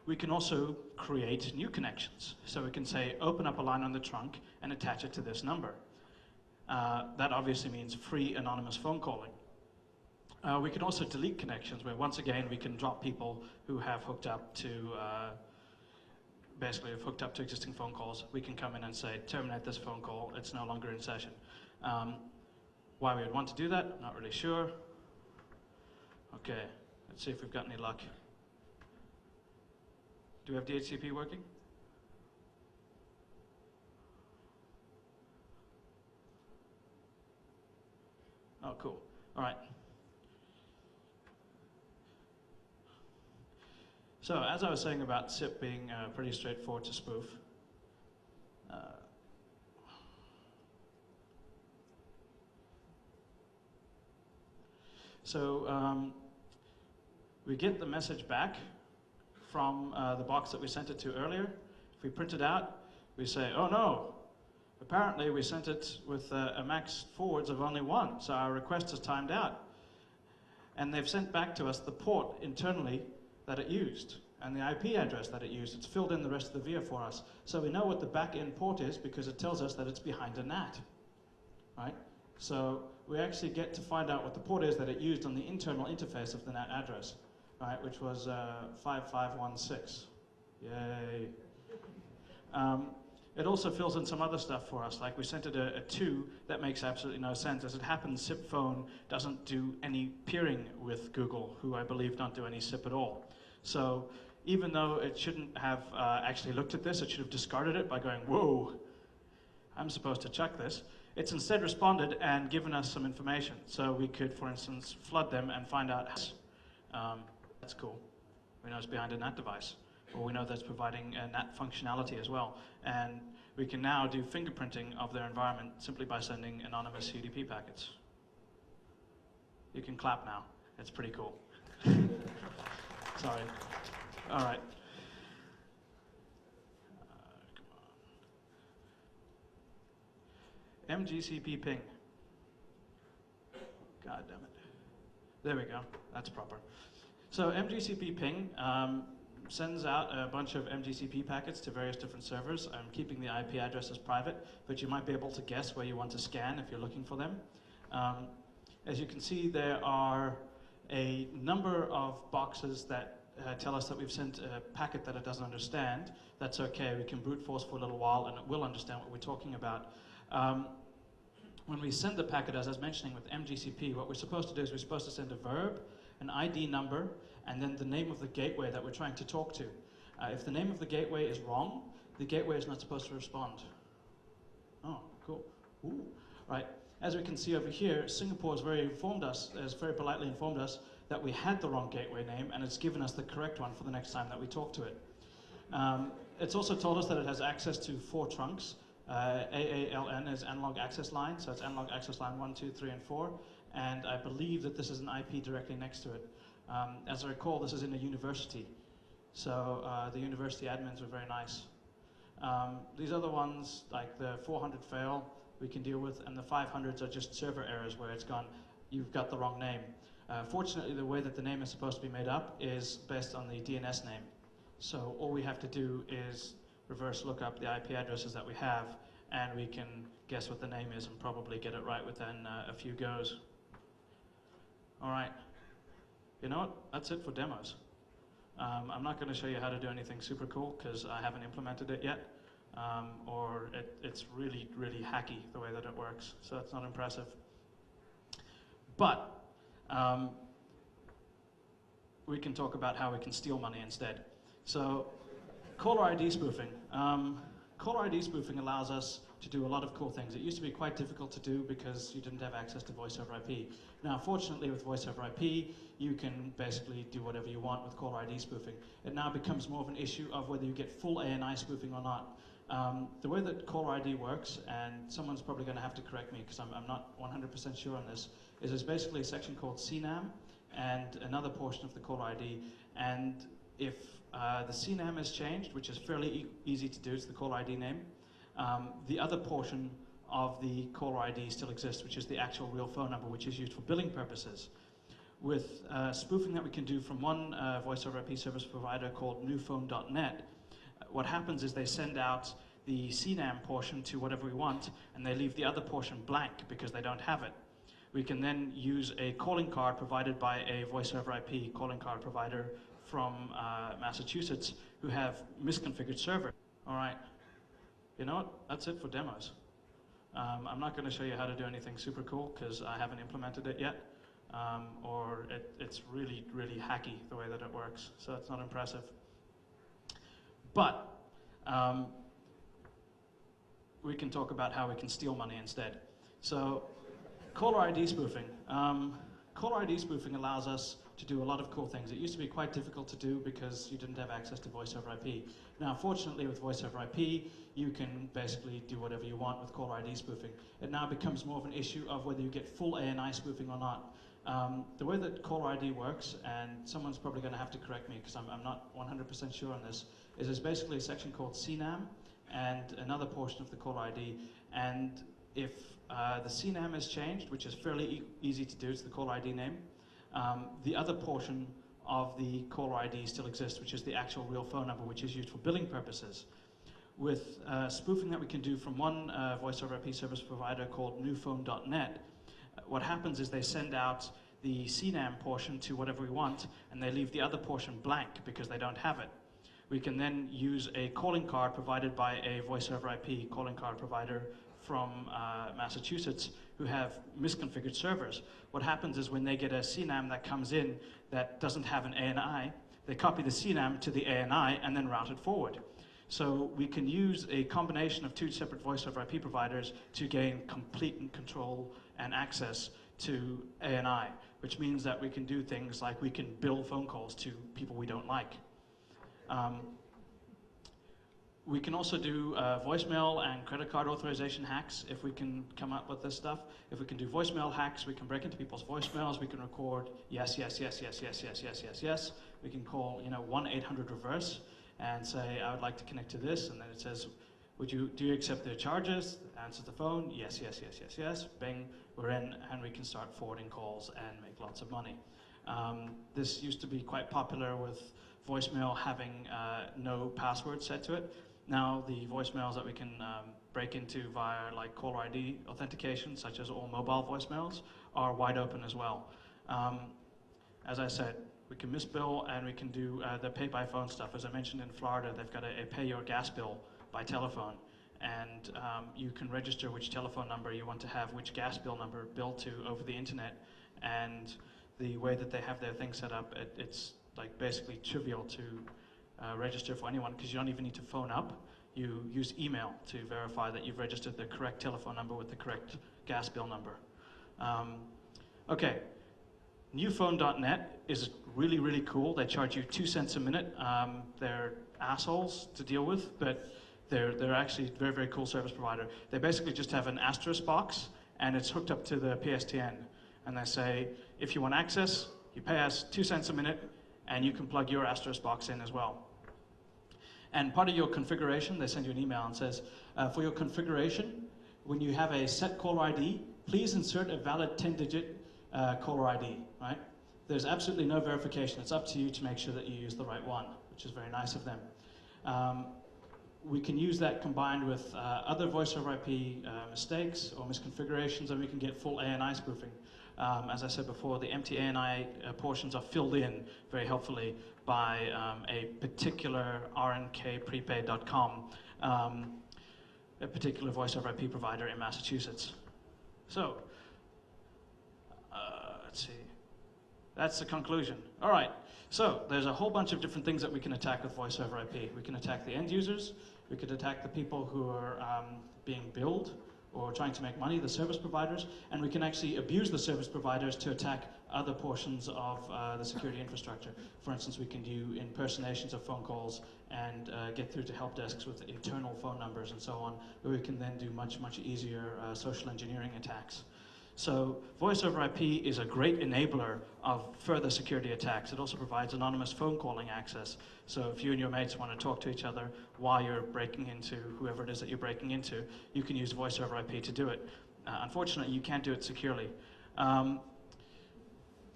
We can also create new connections. So we can say, open up a line on the trunk and attach it to this number. That obviously means free anonymous phone calling. We can also delete connections where once again we can drop people who have hooked up to, basically have hooked up to existing phone calls. We can come in and say, terminate this phone call, it's no longer in session. Why we would want to do that, not really sure. Okay, let's see if we've got any luck. Do we have DHCP working? Oh, cool. All right. So, as I was saying about SIP being pretty straightforward to spoof, So we get the message back from the box that we sent it to earlier. If we print it out, we say, oh no, apparently we sent it with a max forwards of only 1, so our request is timed out. And they've sent back to us the port internally that it used and the IP address that it used. It's filled in the rest of the VIA for us. So we know what the back-end port is because it tells us that it's behind a NAT, right? So we actually get to find out what the port is that it used on the internal interface of the NAT address, right, which was 5516. Yay. It also fills in some other stuff for us, like we sent it a 2 that makes absolutely no sense. As it happens, SIP phone doesn't do any peering with Google, who I believe don't do any SIP at all. So even though it shouldn't have actually looked at this, it should have discarded it by going, whoa, I'm supposed to check this. It's instead responded and given us some information. So we could, for instance, flood them and find out, that's cool. We know it's behind a NAT device. Or we know that's providing NAT functionality as well. And we can now do fingerprinting of their environment simply by sending anonymous UDP packets. You can clap now. It's pretty cool. Sorry. All right. Come on. MGCP ping. God damn it. There we go. That's proper. So MGCP ping sends out a bunch of MGCP packets to various different servers. I'm keeping the IP addresses private, but you might be able to guess where you want to scan if you're looking for them. As you can see, there are a number of boxes that tell us that we've sent a packet that it doesn't understand. That's okay, we can brute force for a little while and it will understand what we're talking about. When we send the packet, as I was mentioning with MGCP, what we're supposed to do is we're supposed to send a verb, an ID number, and then the name of the gateway that we're trying to talk to. If the name of the gateway is wrong, the gateway is not supposed to respond. Oh, cool. Ooh. Right. As we can see over here, Singapore has very politely informed us that we had the wrong gateway name, and it's given us the correct one for the next time that we talk to it. It's also told us that it has access to 4 trunks. AALN is analog access line, so it's analog access line 1, 2, 3, and 4. And I believe that this is an IP directly next to it. As I recall, this is in a university. So the university admins were very nice. These other ones, like the 400 fail, we can deal with, and the 500s are just server errors where it's gone, you've got the wrong name. Fortunately, the way that the name is supposed to be made up is based on the DNS name. So all we have to do is reverse look up the IP addresses that we have, and we can guess what the name is and probably get it right within a few goes. All right. You know what? That's it for demos. I'm not going to show you how to do anything super cool because I haven't implemented it yet, or it's really, really hacky the way that it works, so it's not impressive. But we can talk about how we can steal money instead. So caller ID spoofing. Caller ID spoofing allows us to do a lot of cool things. It used to be quite difficult to do because you didn't have access to voice over IP. Now, fortunately, with voice over IP, you can basically do whatever you want with caller ID spoofing. It now becomes more of an issue of whether you get full ANI spoofing or not. The way that caller ID works, and someone's probably going to have to correct me because I'm not 100% sure on this, is there's basically a section called CNAM and another portion of the caller ID. And if the CNAM is changed, which is fairly easy to do, it's the caller ID name, the other portion of the caller ID still exists, which is the actual real phone number, which is used for billing purposes. With spoofing that we can do from one voice over IP service provider called newphone.net, what happens is they send out the CNAM portion to whatever we want, and they leave the other portion blank because they don't have it. We can then use a calling card provided by a voice over IP calling card provider from Massachusetts who have misconfigured server. All right. You know what? That's it for demos. I'm not going to show you how to do anything super cool because I haven't implemented it yet, or it's really, really hacky the way that it works, so it's not impressive. But we can talk about how we can steal money instead. So caller ID spoofing. Caller ID spoofing allows us to do a lot of cool things. It used to be quite difficult to do because you didn't have access to voice over IP. Now, fortunately, with voice over IP, you can basically do whatever you want with caller ID spoofing. It now becomes more of an issue of whether you get full ANI spoofing or not. The way that caller ID works, and someone's probably going to have to correct me because I'm not 100% sure on this, is there's basically a section called CNAM and another portion of the caller ID. And if the CNAM is changed, which is fairly easy to do, it's the caller ID name, the other portion of the caller ID still exists, which is the actual real phone number, which is used for billing purposes. With spoofing that we can do from one voice over IP service provider called newphone.net, what happens is they send out the CNAM portion to whatever we want, and they leave the other portion blank because they don't have it. We can then use a calling card provided by a voice over IP calling card provider from Massachusetts who have misconfigured servers. What happens is when they get a CNAM that comes in that doesn't have an ANI, they copy the CNAM to the ANI and then route it forward. So we can use a combination of two separate voice over IP providers to gain complete control and access to ANI, which means that we can do things like we can bill phone calls to people we don't like. We can also do voicemail and credit card authorization hacks if we can come up with this stuff. If we can do voicemail hacks, we can break into people's voicemails. We can record yes, yes, yes, yes, yes, yes, yes, yes, yes. We can call 1-800-REVERSE and say, I would like to connect to this, and then it says, do you accept their charges? Answers the phone, yes, yes, yes, yes, yes. Bing, we're in, and we can start forwarding calls and make lots of money. This used to be quite popular with voicemail having no password set to it. Now the voicemails that we can break into via like caller ID authentication, such as all mobile voicemails, are wide open as well. As I said, we can misbill and we can do the pay-by-phone stuff. As I mentioned in Florida, they've got a pay your gas bill by telephone, and you can register which telephone number you want to have which gas bill number billed to over the internet. And the way that they have their thing set up, it's like basically trivial to register for anyone because you don't even need to phone up. You use email to verify that you've registered the correct telephone number with the correct gas bill number. Okay, newphone.net is really, really cool. They charge you 2 cents a minute. They're assholes to deal with, but they're actually a very, very cool service provider. They basically just have an asterisk box, and it's hooked up to the PSTN. And they say, if you want access, you pay us 2 cents a minute, and you can plug your asterisk box in as well. And part of your configuration, they send you an email and says, for your configuration, when you have a set caller ID, please insert a valid 10-digit caller ID, right? There's absolutely no verification. It's up to you to make sure that you use the right one, which is very nice of them. We can use that combined with other voice over IP mistakes or misconfigurations, and we can get full ANI spoofing. As I said before, the empty ANI portions are filled in very helpfully by a particular rnkprepaid.com, a particular voice over IP provider in Massachusetts. So, let's see. That's the conclusion. All right. So there's a whole bunch of different things that we can attack with voice over IP. We can attack the end users. We could attack the people who are being billed or trying to make money, the service providers, and we can actually abuse the service providers to attack other portions of the security infrastructure. For instance, we can do impersonations of phone calls and get through to help desks with internal phone numbers and so on, where we can then do much, much easier social engineering attacks. So voice over IP is a great enabler of further security attacks. It also provides anonymous phone calling access. So if you and your mates want to talk to each other while you're breaking into whoever it is that you're breaking into, you can use voice over IP to do it. Unfortunately, you can't do it securely.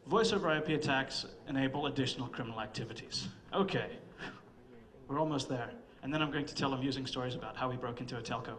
Voice over IP attacks enable additional criminal activities. Okay, we're almost there. And then I'm going to tell amusing stories about how we broke into a telco.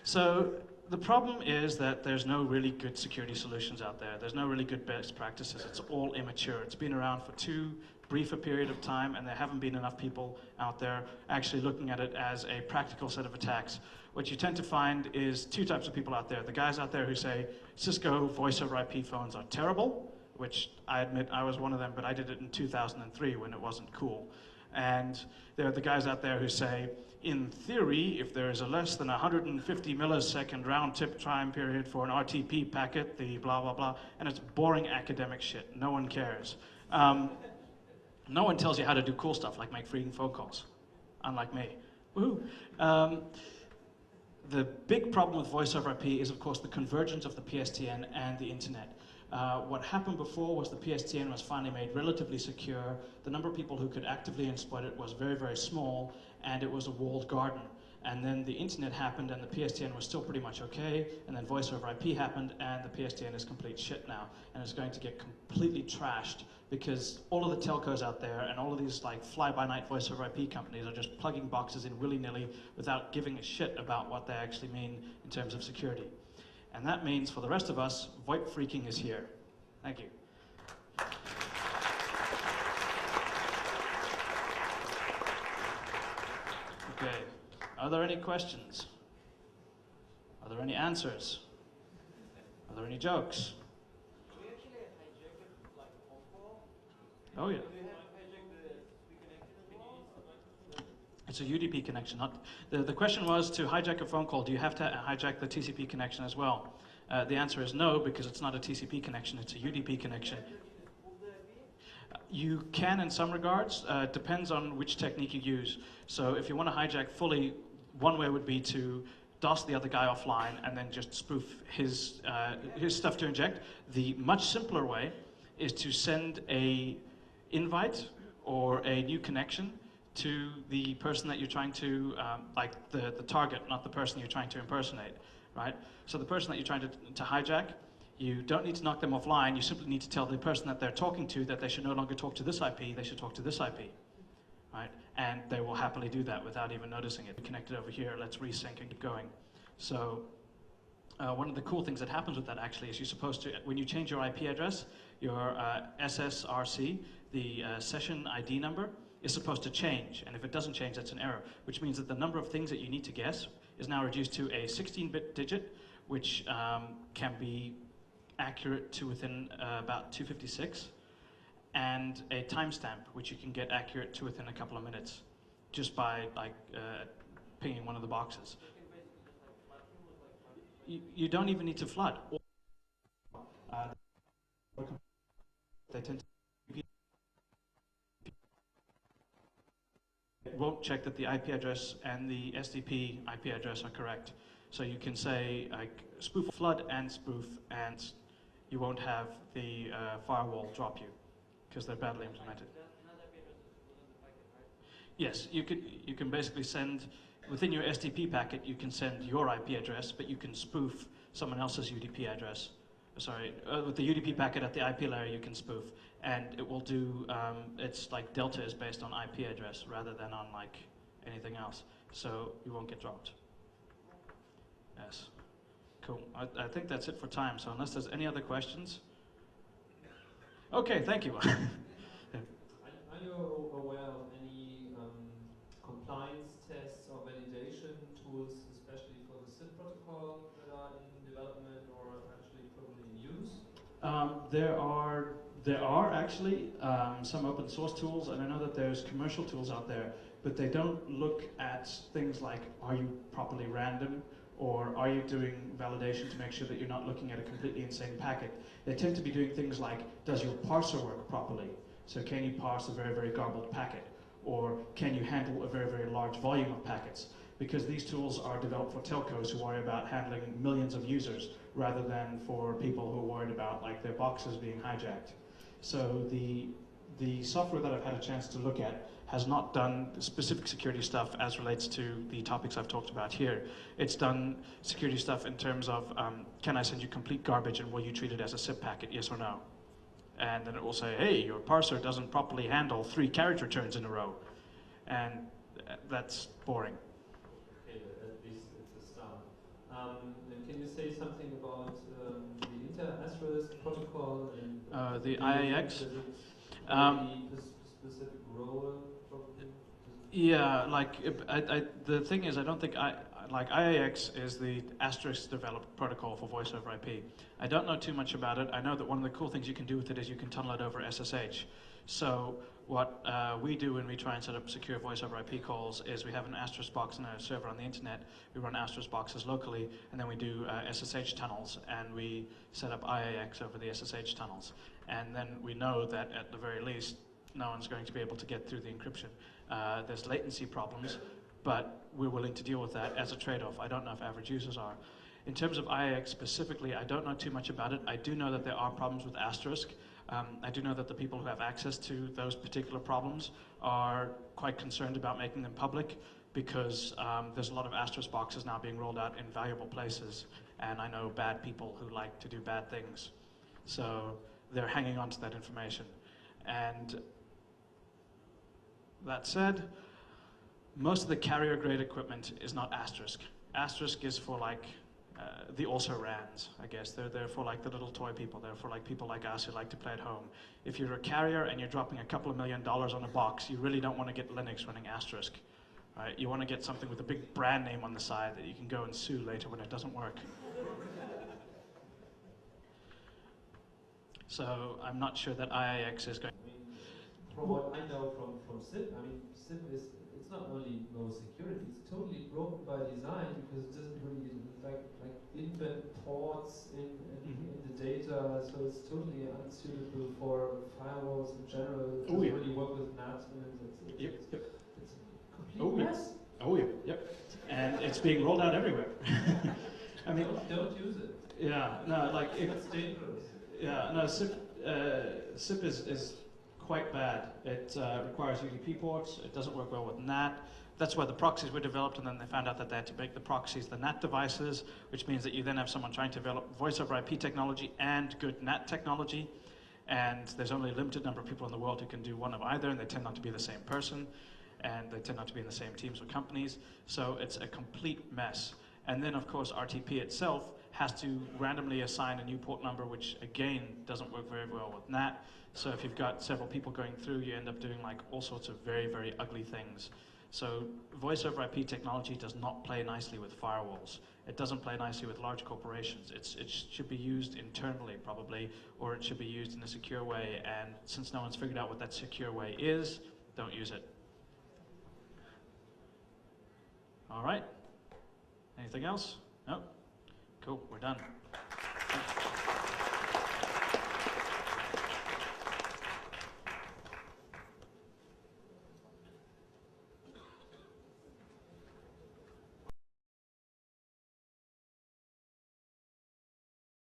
So the problem is that there's no really good security solutions out there. There's no really good best practices. It's all immature. It's been around for too brief a period of time, and there haven't been enough people out there actually looking at it as a practical set of attacks. What you tend to find is two types of people out there. The guys out there who say Cisco voice over IP phones are terrible, which I admit I was one of them, but I did it in 2003 when it wasn't cool. And there are the guys out there who say, in theory, if there is a less than 150 millisecond round-trip time period for an RTP packet, the blah, blah, blah, and it's boring academic shit. No one cares. No one tells you how to do cool stuff, like make freaking phone calls, unlike me. Woohoo. The big problem with voice over IP is, of course, the convergence of the PSTN and the internet. What happened before was the PSTN was finally made relatively secure. The number of people who could actively exploit it was very, very small, and it was a walled garden. And then the internet happened, and the PSTN was still pretty much okay, and then voice over IP happened, and the PSTN is complete shit now, and it's going to get completely trashed because all of the telcos out there and all of these like fly-by-night voice over IP companies are just plugging boxes in willy-nilly without giving a shit about what they actually mean in terms of security. And that means for the rest of us, VoIP freaking is here. Thank you. Okay. Are there any questions? Are there any answers? Are there any jokes? Do we actually hijack it like a phone call? Oh yeah. Do we have hijack the TCP connection as well? It's a UDP connection. The question was, to hijack a phone call, do you have to hijack the TCP connection as well? The answer is no, because it's not a TCP connection, it's a UDP connection. You can in some regards, depends on which technique you use. So if you want to hijack fully, one way would be to DOS the other guy offline and then just spoof his stuff to inject. The much simpler way is to send a invite or a new connection to the person that you're trying to, like the target, not the person you're trying to impersonate, right? So the person that you're trying to hijack, you don't need to knock them offline, you simply need to tell the person that they're talking to that they should no longer talk to this IP, they should talk to this IP, right? And they will happily do that without even noticing it. Connected over here, let's resync and keep going. So one of the cool things that happens with that actually is you're supposed to, when you change your IP address, your SSRC, the session ID number, is supposed to change. And if it doesn't change, that's an error, which means that the number of things that you need to guess is now reduced to a 16-bit digit, which can be accurate to within about 256, and a timestamp, which you can get accurate to within a couple of minutes, just by like pinging one of the boxes. You don't even need to flood. They tend to won't check that the IP address and the SDP IP address are correct. So you can say like spoof, flood, and spoof, and you won't have the firewall drop you because they're badly implemented. Yes, you can basically send within your SDP packet. You can send your IP address, but you can spoof someone else's UDP address. Sorry, with the UDP packet at the IP layer, you can spoof, and it will do. It's like Delta is based on IP address rather than on like anything else, so you won't get dropped. Yes, cool. I think that's it for time. So unless there's any other questions, okay. Thank you. Are you aware of any compliance tests or validation tools, especially for the SIP protocol, that are in development or actually probably in use? There are actually some open source tools, and I know that there's commercial tools out there, but they don't look at things like, are you properly random, or are you doing validation to make sure that you're not looking at a completely insane packet. They tend to be doing things like, does your parser work properly? So can you parse a very, very garbled packet? Or can you handle a very, very large volume of packets? Because these tools are developed for telcos who worry about handling millions of users rather than for people who are worried about like their boxes being hijacked. So the software that I've had a chance to look at has not done specific security stuff as relates to the topics I've talked about here. It's done security stuff in terms of, can I send you complete garbage and will you treat it as a SIP packet, yes or no? And then it will say, hey, your parser doesn't properly handle 3 carriage returns in a row. And that's boring. Okay, at least it's a start. And can you say something about the inter-asterisk protocol and the IAX? The specific role? Yeah, like the thing is, I don't think like IAX is the asterisk developed protocol for voice over IP. I don't know too much about it. I know that one of the cool things you can do with it is you can tunnel it over SSH. So what we do when we try and set up secure voice over IP calls is we have an asterisk box in a server on the internet. We run asterisk boxes locally, and then we do SSH tunnels, and we set up IAX over the SSH tunnels. And then we know that at the very least, no one's going to be able to get through the encryption. There's latency problems, but we're willing to deal with that as a trade-off. I don't know if average users are. In terms of IAX specifically, I don't know too much about it. I do know that there are problems with Asterisk. I do know that the people who have access to those particular problems are quite concerned about making them public because there's a lot of Asterisk boxes now being rolled out in valuable places, and I know bad people who like to do bad things. So they're hanging on to that information. And that said, most of the carrier grade equipment is not Asterisk. Asterisk is for like the also-rans, I guess. They're for like the little toy people. They're for like people like us who like to play at home. If you're a carrier and you're dropping a couple of $1 million on a box, you really don't want to get Linux running Asterisk. Right? You want to get something with a big brand name on the side that you can go and sue later when it doesn't work. So I'm not sure that IIX is going. I mean, from what I know from SIP, I mean, SIP is, it's not only no security, it's totally broken by design because it doesn't really, like embed ports in the data, so it's totally unsuitable for firewalls in general. It doesn't really work with NAT, and it's a complete mess. Oh yeah, yep. And it's being rolled out everywhere. I mean, don't use it. Yeah, no, like it's dangerous. Yeah, no, SIP is quite bad. It requires UDP ports. It doesn't work well with NAT. That's why the proxies were developed, and then they found out that they had to make the proxies the NAT devices, which means that you then have someone trying to develop voice over IP technology and good NAT technology. And there's only a limited number of people in the world who can do one of either, and they tend not to be the same person, and they tend not to be in the same teams or companies. So it's a complete mess. And then, of course, RTP itself has to randomly assign a new port number, which again doesn't work very well with NAT. So if you've got several people going through, you end up doing like all sorts of very, very ugly things. So voice over IP technology does not play nicely with firewalls. It doesn't play nicely with large corporations. It should be used internally probably, or it should be used in a secure way. And since no one's figured out what that secure way is, don't use it. All right. Anything else? No? Cool, we're done.